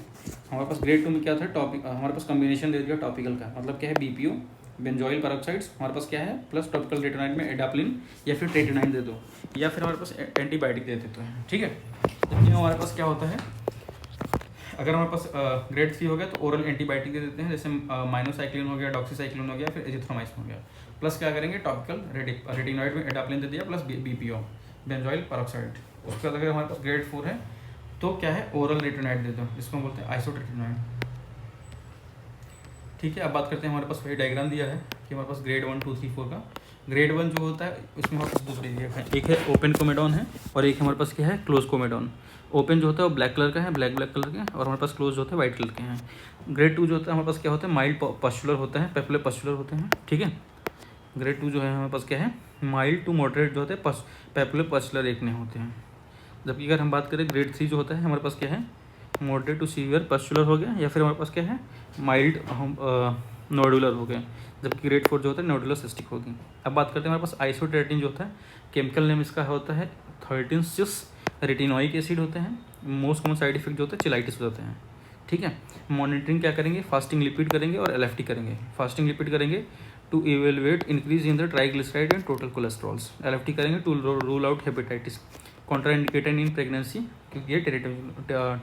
हमारे पास ग्रेड 2 में क्या था, हमारे पास कॉम्बिनेशन दे दिया टॉपिकल का, मतलब क्या है, BPO बेंजोइल पेरोक्साइड्स हमारे पास क्या है, प्लस टॉपिकल रेटिनॉइड में एडाप्लिन या फिर ट्रेटिनॉइन दे दो, या फिर हमारे पास एंटीबायोटिक दे देते हैं, ठीक है। जबकि हमारे पास क्या होता है, अगर हमारे पास ग्रेड 3 हो गया तो ओरल एंटीबायोटिक दे देते हैं, जैसे माइनोसाइक्लिन हो गया, डॉक्सीसाइक्लिन हो गया, फिर एजिथ्रोमाइसिन हो गया। प्लस क्या करेंगे, टॉपिकल रेटिनॉइड में एडाप्लिन दे दिया, प्लस BPO बेंजोइल पेरोक्साइड। उसके बाद अगर हमारे पास ग्रेड 4 है तो क्या है, ओरल रेटिनॉइड दे दो, जिसको हम बोलते हैं आइसोट्रेटिनॉइड, ठीक है। अब बात करते हैं, हमारे पास वही डायग्राम दिया है कि हमारे पास ग्रेड 1 2 3 4 का। ग्रेड 1 जो होता है उसमें हमारे पास दूसरी है, एक है ओपन कोमेडॉन है और एक हमारे पास क्या है, क्लोज कोमेडॉन। ओपन जो होता है वो ब्लैक कलर का है, ब्लैक कलर के, और हमारे पास क्लोज जो होता है वाइट कलर के हैं। ग्रेड 2 जो होता है हमारे पास क्या होता है, माइल्ड पस्चुलर होता है, पेपुलर पस्चुलर होते हैं, ठीक है। ग्रेड 2 जो है हमारे पास क्या है, माइल्ड टू मॉडरेट जो होते हैं पेपुलर पस्चुलर एक्ने होते हैं। जबकि अगर हम बात करें ग्रेड 3 जो होता है हमारे पास क्या है, मॉडरेट टू सीवियर पस्चुलर हो गया, या फिर हमारे पास क्या है, माइल्ड नोडुलर हो गए, जबकि ग्रेड 4 जो होता है नोडुलर सिस्टिक होगी। अब बात करते हैं हमारे पास आइसोट्रेटिन जो होता है, केमिकल नेम इसका होता है 13 सिस रेटिनोइक एसिड होते हैं। मोस्ट कॉमन साइड इफेक्ट जो होता है चिलाइटिस हो जाते हैं, ठीक है। मॉनिटरिंग क्या करेंगे, फास्टिंग लिपिड करेंगे और एलएफटी करेंगे। फास्टिंग लिपिड करेंगे to evaluate increase in the triglyceride and total cholesterols. LFT करेंगे to rule out hepatitis. Contraindicated in pregnancy क्योंकि ये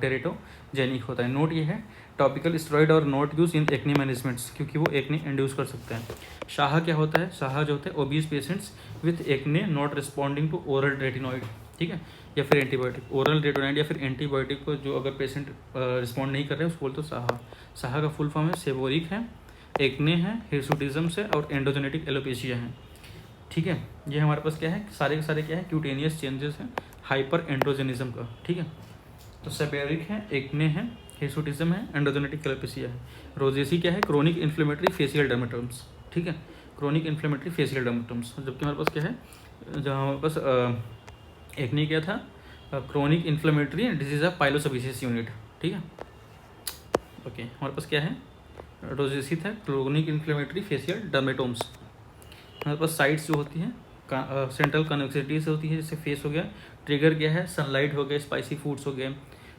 टेरेटोजेनिक होता है। नोट ये है टॉपिकल स्टेरॉइड और not use in acne managements क्योंकि वो एक्ने इंड्यूस कर सकते हैं। शाह क्या होता है, शाह जो होता है obese patients with acne not responding to oral retinoid, ठीक है, या फिर एंटीबायोटिक। ओरल रेटिनॉइड या फिर एंटीबायोटिक को जो अगर पेशेंट रिस्पॉन्ड नहीं कर रहे हैं उसको बोलते हैं शाह। शाह का फुल फॉर्म है सेबोरिक है, एक्ने है, हिर्सुटिज्म है और एंडोजेनेटिक एलोपेशिया है, ठीक है। ये हमारे पास क्या है, सारे के सारे क्या है, क्यूटेनियस चेंजेस हैं हाइपर एंड्रोजेनिज्म का, ठीक है। तो सेबेरिक है, एक्ने है, हिर्सुटिज्म है, एंडोजेनेटिक एलोपेशिया है। रोजेसी क्या है, क्रोनिक इन्फ्लेमेटरी फेशियल डर्मेटोम्स, ठीक है, क्रोनिक इन्फ्लेमेटरी फेशियल डर्मेटोम्स। जबकि हमारे पास क्या है, जहाँ हमारे पास एक्ने क्या था, chronic inflammatory disease of pilosebaceous unit, ठीक है। ओके, हमारे पास क्या है, रोजेसी था, क्रोनिक इन्फ्लेमेटरी फेशियल डर्मेटोम्स। हमारे पास साइट्स जो होती हैं सेंट्रल कनेक्टिविटी से होती है, जैसे फेस हो गया। ट्रिगर क्या है, सनलाइट हो गया, स्पाइसी फूड्स हो गए,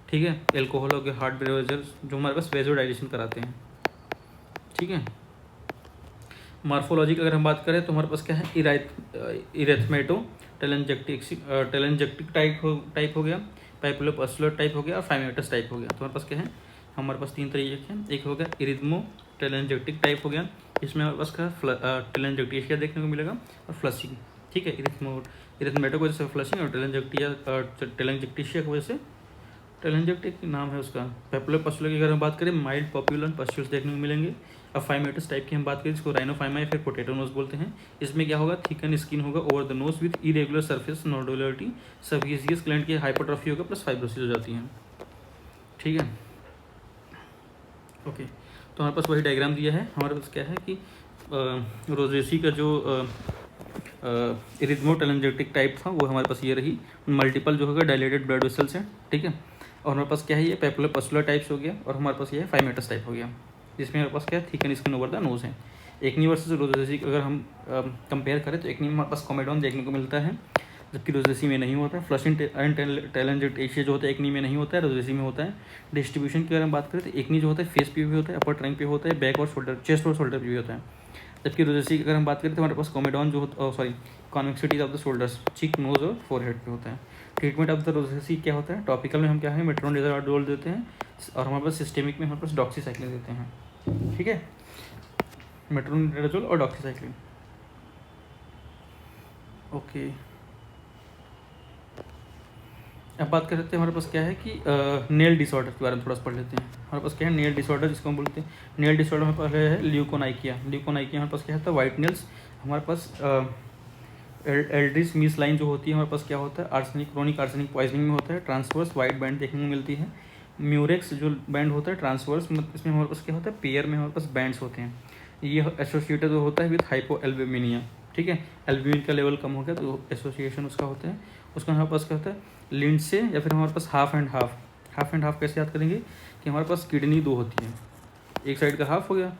ठीक है, एल्कोहल हो गया, हार्ट ब्रेवजर्स जो हमारे पास वेजोडाइजेशन कराते हैं, ठीक है। मार्फोलॉजी की अगर हम बात करें तो हमारे पास क्या है, इरेथमेटो टेलेंजेक्टिक टाइप हो गया, पाइपुलोपस्कुलर टाइप हो गया और फाइमेटस टाइप हो गया। तो हमारे पास क्या है, हमारे पास तीन तरीके हैं। एक हो गया इरिथमो टेलेंजेक्टिक टाइप हो गया, इसमें हमारे पास का टेलेंजेक्टिशिया देखने को मिलेगा और फ्लशिंग, ठीक है। इरिथमेटो की वजह से फ्लशिंग और टेलेंजेक्टिशिया की वजह से टेलेंजेक्टिक नाम है उसका। पेपुलोपस्कुलर की अगर हम बात करें माइल्ड पॉपुलर पस्ट्यूल्स देखने को मिलेंगे। अब फाइमेटस टाइप की हम बात करें जिसको राइनोफाइमा या फिर पोटैटो नोज बोलते हैं। इसमें क्या होगा, थिकन स्किन होगा over the nose with irregular surface nodularity, sebaceous gland की हाइपरट्रॉफी होगा प्लस फाइब्रोसिस हो जाती है, ठीक है। ओके, तो हमारे पास वही डायग्राम दिया है। हमारे पास क्या है कि रोजेसी का जो इरिथमोटेलेंजेटिक टाइप था वो हमारे पास ये रही। मल्टीपल जो होगा डायलेटेड ब्लड वेसल्स हैं, ठीक है। और हमारे पास क्या है, ये पेपुलोपस्कुलर टाइप्स हो गया और हमारे पास ये है फाइमेटस टाइप हो गया, जिसमें हमारे पास क्या है, thicken skin over the knows है। एक्नी वर्सेस रोजेसी अगर हम कंपेयर करें तो एक्नी में हमारे पास कोमेडॉन देखने को मिलता है, जबकि रोजेसी में नहीं होता है। फ्लशिंग एंड टेलेंजेक्टिशिया जो होता है एक्नी में नहीं होता है, रोजेसी में होता है। डिस्ट्रीब्यूशन की अगर हम बात करें तो एक्नी जो होता है फेस पे भी होता है, अपर ट्रंक पे होता है, बैक और शोल्डर, चेस्ट और शोल्डर पे भी होता है। जबकि रोजेसी की अगर हम बात करें तो हमारे पास कोमेडॉन जो होता है, convexity of the shoulders, cheek, nose और फोरहेड पे होता है। ट्रीटमेंट ऑफ द रोजेसी क्या होता है, टॉपिकल में हम क्या है मेट्रोनिडाजोल देते हैं और हमारे पास सिस्टेमिक में हमारे पास डॉक्सीसाइक्लिन देते हैं, ठीक है, मेट्रोनिडाजोल और डॉक्सीसाइक्लिन। ओके, अब बात कर लेते हैं हमारे पास क्या है कि नेल डिसऑर्डर के बारे में थोड़ा सा पढ़ लेते हैं। हमारे पास क्या है, नेल डिसऑर्डर जिसको हम बोलते हैं। नेल डिसऑर्डर हमारे पास है ल्यूकोनाइकिया हमारे पास क्या होता है, वाइट नेल्स। हमारे पास एल्ड्रिस मिस लाइन जो होती है हमारे पास क्या होता है, आर्सेनिक, क्रोनिक आर्सेनिक पॉइजनिंग में होता है। ट्रांसवर्स वाइट बैंड देखने को मिलती है। म्यूरेक्स जो बैंड होता है ट्रांसवर्स, इसमें हमारे पास क्या होता है, पेयर में हमारे पास बैंड्स होते हैं। ये एसोसिएटेड होता है विथ हाइपो एल्ब्यूमिनिया, ठीक है। एल्ब्यूमिन का लेवल कम हो गया तो एसोसिएशन उसका होता है। उसका हमारे पास क्या होता है, लिंट से या फिर हमारे पास हाफ एंड हाफ कैसे याद करेंगे कि हमारे पास किडनी दो होती है, एक साइड का हाफ हो गया,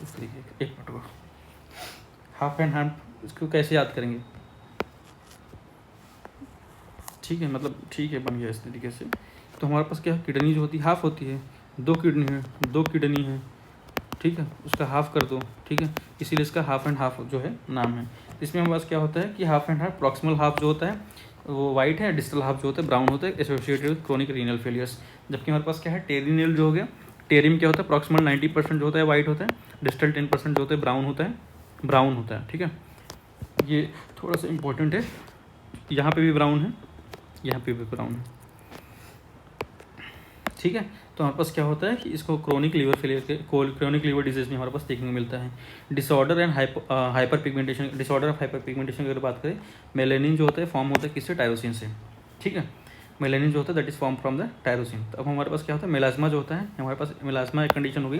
इस तरीके एक मिनट को हाफ एंड हाफ, इसको कैसे याद करेंगे, ठीक है, मतलब ठीक है बन गया इस तरीके से। तो हमारे पास क्या किडनी जो होती है हाफ होती है, दो किडनी है, ठीक है, उसका हाफ कर दो, ठीक है, इसीलिए इसका हाफ एंड हाफ जो है नाम है। इसमें हमारे पास क्या होता है कि half and half, proximal half जो होता है वो वाइट है, डिस्टल हाफ जो होता है ब्राउन होता है, associated with chronic renal failures. जबकि हमारे पास क्या है, टेरिनियल जो हो गया, टेरिम क्या होता है, प्रॉक्सिमल 90% जो होता है वाइट होता है, डिस्टल 10% जो होता है ब्राउन होता है, ठीक है। ये थोड़ा सा इंपॉर्टेंट है, यहाँ पे भी ब्राउन है, यहाँ पे भी ब्राउन है, ठीक है। तो हमारे पास क्या होता है कि इसको क्रोनिक लीवर फेलियर के क्रोनिक लीवर डिजीज में हमारे पास देखने को मिलता है। Disorder and hyper pigmentation, disorder of hyper pigmentation की अगर बात करें, मेलेनिन जो होता है फॉर्म होता है किससे, टायरोसिन से, ठीक है। मेलेनिन जो होता है that is form from the tyrosine. तो अब हमारे पास क्या होता है, मेलाज्मा जो होता है, हमारे पास मेलाज्मा एक कंडीशन होगी,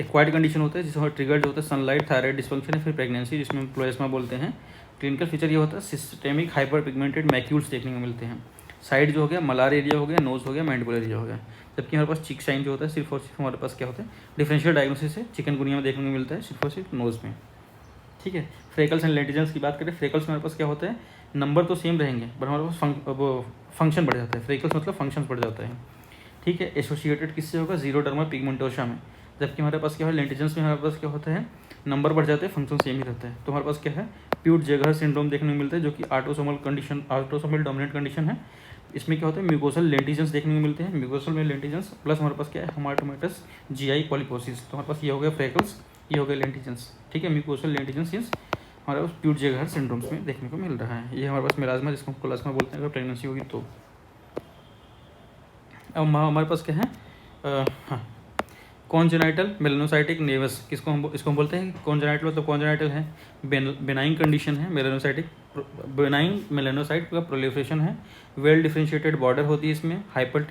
एक्वायर्ड कंडीशन होता है जिसमें ट्रिगर जो होता है सनलाइट, थायराइड डिस्फंक्शन या फिर प्रेगनेंसी, जिसमें हम प्लोएस्मा बोलते हैं। क्लिनिकल फीचर ये होता है सिस्टेमिक हाइपर पिगमेंटेड मैक्यूल्स देखने को मिलते हैं। साइड जो हो गया मलार एरिया हो गया, नोज हो गया, मैंडिबल एरिया हो गया। जबकि हमारे पास चिक साइन जो होता है सिर्फ और सिर्फ हमारे पास क्या होता है, डिफरेंशियल डायग्नोसिस है चिकनगुनिया में देखने को मिलता है सिर्फ और सिर्फ नोज में। ठीक है, फ्रेकल्स एंड लेंटिजन्स की बात करें, फ्रेकल्स में हमारे पास क्या होता है, नंबर तो सेम रहेंगे बट हमारे पास वो फंक्शन बढ़ जाता है, फ्रेकल्स मतलब फंक्शन बढ़ जाता है। ठीक है, एसोसिएटेड किससे होगा, जीरोडर्मा पिगमेंटोसा में। जबकि हमारे पास क्या है, लेंटिजन्स में हमारे पास क्या होता है, नंबर बढ़ जाते हैं, फंक्शन सेम ही रहता है। तो हमारे पास क्या है, प्यूट जेगर सिंड्रोम देखने को मिलता है जो कि autosomal condition, autosomal dominant condition है। इसमें क्या होता है, म्यूकोसल लेंटिजन्स देखने को मिलते हैं, म्यूकोसल में लेंटिजन्स प्लस हमारे पास क्या है, हेमाटोमेटस जीआई पॉलीपोसिस। तो हमारे पास ये हो गया फ्रेकल्स, ये हो गया लेंटिजन्स। ठीक है, म्यूकोसल लेंटिजन्स हमारे पास प्यूट जेगर सिंड्रोम्स में देखने को मिल रहा है। ये हमारे पास मेलाज्मा, जिसको हम कोलाज्मा बोलते हैं अगर प्रेगनेंसी होगी तो। अब हमारे पास क्या है, हाँ, कॉन्जेनाइटल मेलानोसाइटिक नेवस, इसको हम बोलते हैं कॉन्जेनाइटल, मतलब कॉन्जेनाइटल है, बेनाइन कंडीशन है, मेलानोसाइटिक बेनाइन मेलानोसाइट का प्रोलिफरेशन है, वेल डिफरेंशिएटेड बॉर्डर होती है इसमें, हाइपर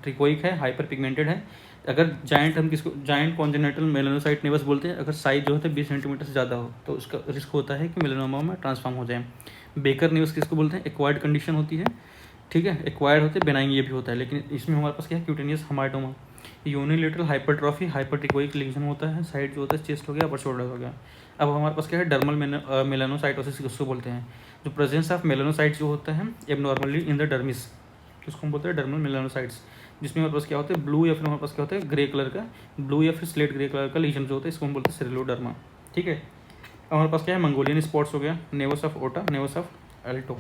ट्रिकोइक है, हाइपर पिगमेंटेड है। अगर जाइंट, हम किसको जाइंट कॉन्जेनाइटल मेलानोसाइट नेवस बोलते हैं अगर साइज जो होता है 20 सेंटीमीटर से ज़्यादा हो तो उसका रिस्क होता है कि मेलानोमा में ट्रांसफॉर्म हो जाए। बेकर नेवस किसको बोलते हैं, एक्वायर्ड कंडीशन होती है। ठीक है, एक्वायर्ड होते हैं, बेनाइन ये भी होता है, लेकिन इसमें हमारे पास क्या है, cutaneous hematoma. Unilateral hypertrophy, hypertrichotic lesion होता है, साइड जो होता है चेस्ट हो गया, अपर शोल्डर हो गया। अब हमारे पास क्या है, डर्मल मेलानोसाइटोसिस किसको बोलते हैं, जो प्रेजेंस ऑफ मेलानोसाइट जो होता है एबनॉर्मली इन द डर्मिस, जिसको हम बोलते हैं डर्मल मेलानोसाइट्स, जिसमें हमारे पास क्या होता है, ब्लू या फिर हमारे पास क्या होता है, ग्रे कलर का, ब्लू या फिर स्लेट ग्रे कलर का लीजन जो होता है इसको हम बोलते हैं सेरेलोडर्मा। ठीक है, अब हमारे पास क्या है, मंगोलियन स्पॉट्स हो गया, नेवस ऑफ ओटा, नेवस ऑफ एल्टो।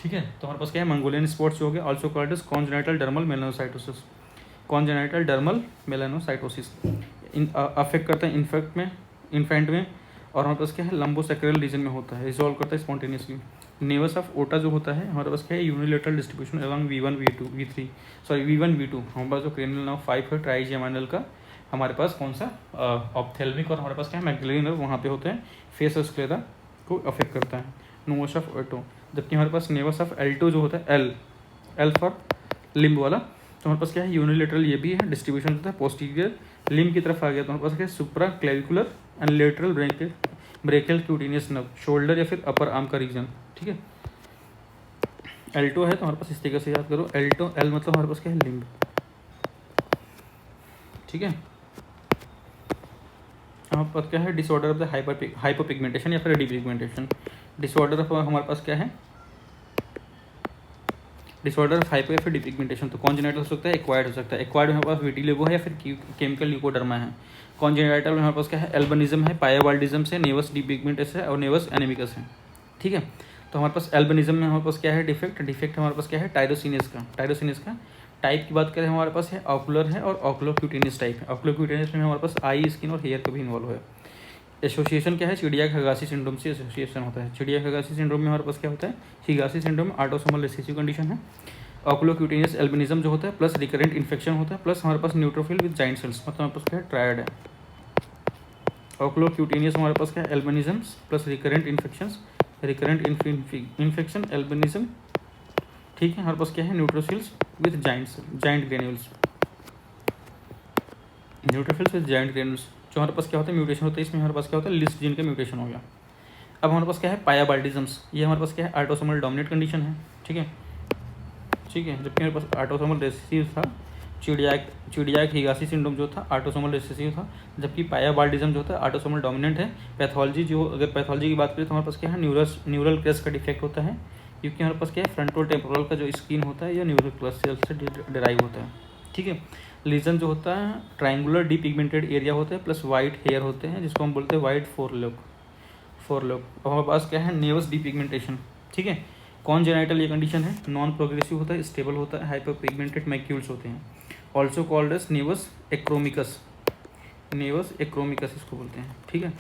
ठीक है, तो हमारे पास क्या है, मंगोलियन स्पॉट्स हो गया, also called as congenital dermal melanocytosis, congenital dermal melanocytosis affect करता है इन्फेंट में, और हमारे पास क्या है, लंबोसेक्रेल रीजन में होता है, रिजॉल्व करता है स्पॉन्टेनियसली। नेवस ऑफ ओटा जो होता है हमारे पास क्या है, unilateral distribution along V1 V2 V3 sorry V1 V2, हमारे पास जो क्रेनियल नर्व 5 है ट्राइजेमिनल का, हमारे पास कौन सा ऑप्थेल्मिक, और हमारे पास क्या है, मैक्सिलरी नर्व वहाँ पे होते हैं, फेस स्क्लेरा को अफेक्ट करता है, नेवस ऑफ ओटो। जबकि हमारे पास नेवस ऑफ एल्टो जो होता है, एल फॉर लिम्ब वाला, तो हमारे पास क्या है, यूनिलेटरल ये भी है, डिस्ट्रीब्यूशन होता है पोस्टीरियर लिम्ब की तरफ आ गया, तो हमारे पास क्या है, supra clavicular and lateral brachial cutaneous nerve, shoulder या फिर अपर आर्म का रीजन। ठीक है, एल्टो है तो हमारे पास इस तरीके से याद करो, एल्टो, एल मतलब हमारे पास क्या है, लिम्ब। ठीक है, हमारे पास क्या है, डिसऑर्डर ऑफ द हाइपरपिगमेंटेशन या फिर डिपिगमेंटेशन। डिसऑर्डर ऑफ हमारे पास क्या है, डिसऑर्डर ऑफ हाइपर या फिर डिपिगमेंटेशन, तो कॉन्जेनाइटल हो सकता है, एक्वायर्ड हो सकता है। एक्वायर्ड में हमारे पास विटिलिगो है या फिर केमिकल ल्यूकोडर्मा है। कॉन्जेनाइटल में हमारे पास क्या है, एल्बनिज्म है, पायावाल्डिज्म से, नेवस डिपिगमेंटस है और नेवस एनेमिकस है। ठीक है, तो हमारे पास एल्बनिज्म में हमारे पास क्या है, डिफेक्ट हमारे पास क्या है, टायरोसिनेस का टाइप की बात करें हमारे पास है ऑकुलर है और ऑकुलोक्यूटेनियस टाइप है। ऑकुलोक्यूटेनियस में हमारे पास आई, स्किन और हेयर का भी इन्वॉल्व है। एसोसिएशन क्या है, चिड़िया हिगासी सिंड्रोम से एसोसिएशन होता है। चिड़िया हिगासी सिंड्रोम में हमारे पास क्या होता है, हिगासी सिंड्रोम में ऑटोसोमल रिसेसिव कंडीशन है, ऑकुलोक्यूटेनियस एल्बिनिज्म जो होता है प्लस रिकरेंट इन्फेक्शन होता है, प्लस हमारे पास न्यूट्रोफिल विद जाइंट सेल्स, मतलब हमारे पास क्या है, ट्रायड है। ऑकुलोक्यूटेनियस हमारे पास क्या है, albinism plus recurrent infection albinism. ठीक है, हमारे पास क्या है, neutrophils with giant granules, neutrophils with giant granules. जो हमारे पास क्या होता है, म्यूटेशन होता है, इसमें हमारे पास क्या होता है, लिस्ट जीन का म्यूटेशन हो गया। अब हमारे पास क्या है, पायाबाल्डिजम्स, ये हमारे पास क्या है, ऑटोसोमल डोमिनेट कंडीशन है। ठीक है, जबकि हमारे पास ऑटोसोमल रिसेसिव था, चिड़िया हिगासी सिंड्रोम जो था ऑटोसोमल रिसेसिव था, जबकि पायाबाल्डिज्म जो था ऑटोसोमल डोमिनेंट है। पैथोलॉजी जो, अगर पैथोलॉजी की बात करें तो हमारे पास क्या है, न्यूरल क्रेस्ट का डिफेक्ट होता है, क्योंकि हमारे पास क्या है, फ्रंटल टेम्पोरल का जो स्किन होता है यह न्यूरल क्रेस्ट सेल से डिराइव होता है। ठीक है, लीजन जो होता है ट्राइंगुलर डीपिगमेंटेड एरिया होता है प्लस वाइट हेयर होते हैं, जिसको हम बोलते हैं वाइट फोरलोक। अब हमारे पास क्या है, नेवस डीपिगमेंटेशन। ठीक है, कॉन्जेनाइटल ये कंडीशन है, नॉन प्रोग्रेसिव होता है, स्टेबल होता है, हाइपर पिगमेंटेड मैक्यूल्स होते हैं, ऑल्सो कॉल्ड एस नेवस एक्रोमिकस इसको बोलते हैं। ठीक है,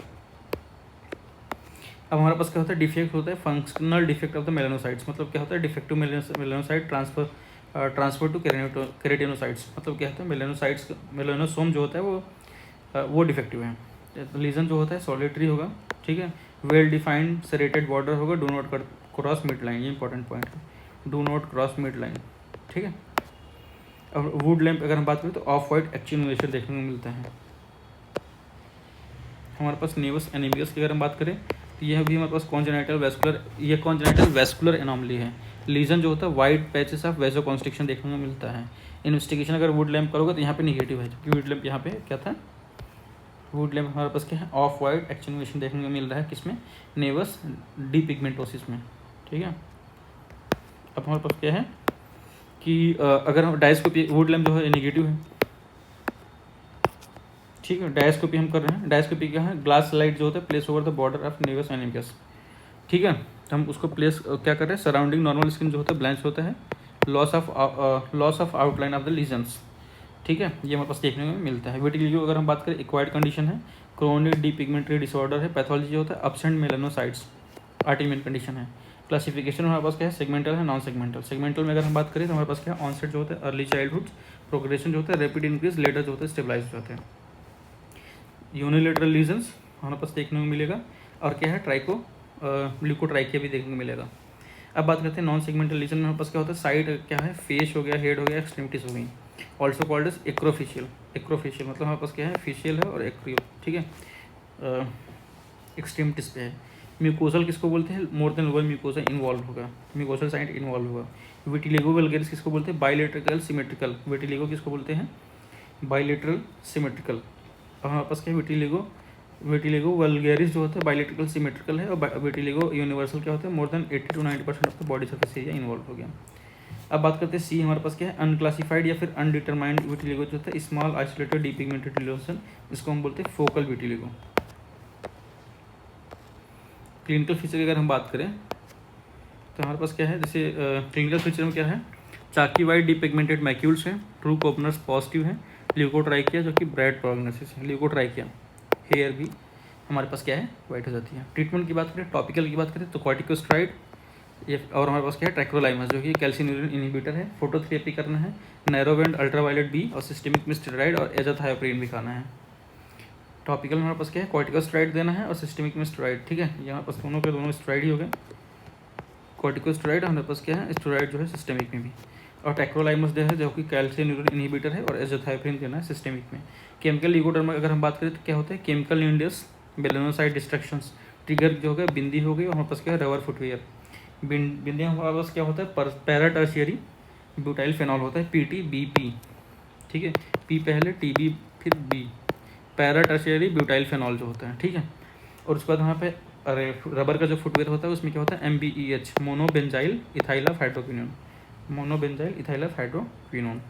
अब हमारे पास क्या होता है, डिफेक्ट होता है, functional defect of the melanocytes, मतलब क्या होता है, defective melanocyte transfer to keratinocytes, मतलब क्या होता है, मेलानोसोम जो होता है वो डिफेक्टिव है। लीजन जो होता है सॉलिटरी होगा। ठीक है, वेल डिफाइंड सेरेटेड बॉर्डर होगा, do not cross mid line, ये इंपॉर्टेंट पॉइंट है, do not cross mid line. ठीक है, अब वुड लैम्प अगर हम बात करें तो ऑफ वाइट एक्चुएशन देखने को मिलता है। हमारे पास नेवस एनीमियस की अगर हम बात करें तो यह भी हमारे पास कॉन्जेनाइटल वेस्कुलर, ये कॉन्जेनाइटल वेस्कुलर एनॉमली है। लीजन जो होता है वाइट पैचेस ऑफ वेसोकॉन्स्ट्रिक्शन देखने को मिलता है। इन्वेस्टिगेशन अगर वुड लैम्प करोगे तो यहाँ पे निगेटिव है, क्योंकि वुड लैम्प यहाँ पे क्या था, वुड लैम्प हमारे पास क्या है, ऑफ वाइट एक्सटेनुएशन देखने को मिल रहा है किसमें, नेवस डीपिगमेंटोसिस में। ठीक है, अब हमारे पास क्या है कि अगर हम डायस्कोपी, वुड लैम्प जो है नेगेटिव है, ठीक है, डायस्कोपी हम कर रहे हैं। डायस्कोपी क्या है, ग्लास स्लाइड जो होता है place over the border of nevus anemicus. ठीक है, तो हम उसको प्लेस क्या कर रहे हैं, सराउंडिंग नॉर्मल स्किन जो होता है ब्लैंच होता है, loss of outline of the lesions. ठीक है, ये हमारे पास देखने में मिलता है। विटिलिगो अगर हम बात करें एक्वायर्ड कंडीशन है, क्रोनिक डीपिगमेंटरी डिसऑर्डर है, पैथोलॉजी जो होता है एब्सेंट मेलानोसाइट्स, आर्टिमियन कंडीशन है। क्लासिफिकेशन हमारे पास क्या है, सेगमेंटल है, नॉन सेगमेंटल। सेगमेंटल में अगर हम बात करें तो हमारे पास क्या है, ऑनसेट जो होता है अर्ली चाइल्डहुड, प्रोग्रेशन जो होता है रैपिड इंक्रीज, लेटर जो होता है स्टेबलाइज हो जाते हैं। यूनिलेटरल लीजन्स हमारे पास देखने को मिलेगा, और क्या है, ट्राइको ल्यूकोट्राइकिया भी देखने को मिलेगा। अब बात करते हैं नॉन सेगमेंटल लीजन में हमारे पास क्या होता है, साइड क्या है, फेस हो गया, हेड हो गया, एक्सट्रीमिटीज हो गई, ऑल्सो कॉल्ड एज एक्रोफेशियल। एक्रोफेशियल मतलब हमारे पास क्या है, फेशियल है और एक्रियो। ठीक है, एक्सट्रीमिटीज पे है। म्यूकोसल किसको बोलते हैं, more than one mucosa involve होगा, म्यूकोसल साइड इन्वॉल्व होगा। विटिलिगो वल्गैरिस किसको बोलते हैं, बाइलेटरल सिमेट्रिकल। विटिलिगो किसको बोलते हैं, बाइलेटरल सिमेट्रिकल। अब हमारे पास क्या है, विटिलिगो वल्गैरिस जो होता है बाइलेटरल सिमेट्रिकल है, और विटिलिगो यूनिवर्सल क्या होता है, more than 80 to 90% of the body surface area involve हो गया। अब बात करते हैं सी, हमारे पास क्या है, अनक्लासिफाइड या फिर अनडिटरमाइंड विटिलिगो जो होता है, स्मॉल आइसोलेटेड डीपिगमेंटेड लीजन, इसको हम बोलते हैं फोकल विटिलिगो। क्लिनिकल फीचर की अगर हम बात करें तो हमारे पास क्या है, जैसे क्लिनिकल फीचर में क्या है, चाकी वाइट डीपिगमेंटेड मैक्यूल्स है, ट्रू कोपनर्स पॉजिटिव है, ल्यूकोट्राइकिया जो कि ब्राइट प्रोग्नोसिस है, ल्यूकोट्राइकिया, हेयर भी हमारे पास क्या है, वाइट हो जाती है। ट्रीटमेंट की बात करें, टॉपिकल की बात करें तो कॉर्टिकोस्टेरॉइड, ये और हमारे पास क्या है, ट्रैक्रोलाइमस जो कि कैल्सिन्यूरिन इनहिबिटर है, फोटोथेरेपी करना है, नैरोबैंड अल्ट्रावायलेट बी, और सिस्टेमिक में स्टेरॉइड और एजाथायोप्रिन भी खाना है। टॉपिकल में हमारे पास क्या है, कॉर्टिकोस्टेरॉइड देना है और सिस्टेमिक में स्टेरॉइड। ठीक है, यहाँ पास दोनों के दोनों स्टेरॉइड ही हो गए, कॉर्टिकोस्टेरॉइड हमारे पास क्या है, स्टेरॉइड जो है सिस्टेमिक में भी, और टैक्रोलाइमस दे है जो कि कैल्सिन्यूरिन इनहिबिटर है, और एजाथायोप्रिन देना है सिस्टेमिक में। केमिकल ल्यूकोडर्मा अगर हम बात करें तो क्या होता है, chemical Indians melanocyte destructions, trigger जो हो गया बिंदी हो गई, और हमारे पास क्या है, रबर फुटवेयर। बिंदी हमारे पास क्या होता है, पैरा टर्शियरी ब्यूटाइल फेनॉल होता है, PTBP। ठीक है, पी पहले, TB फिर B, para tertiary butyl phenol जो होता है। ठीक है, और उसके बाद वहाँ पे अरे रबर का जो फुटवेयर होता है उसमें क्या होता है, MBEH, monobenzyl ethyl of hydroquinone, monobenzyl ethyl of hydroquinone.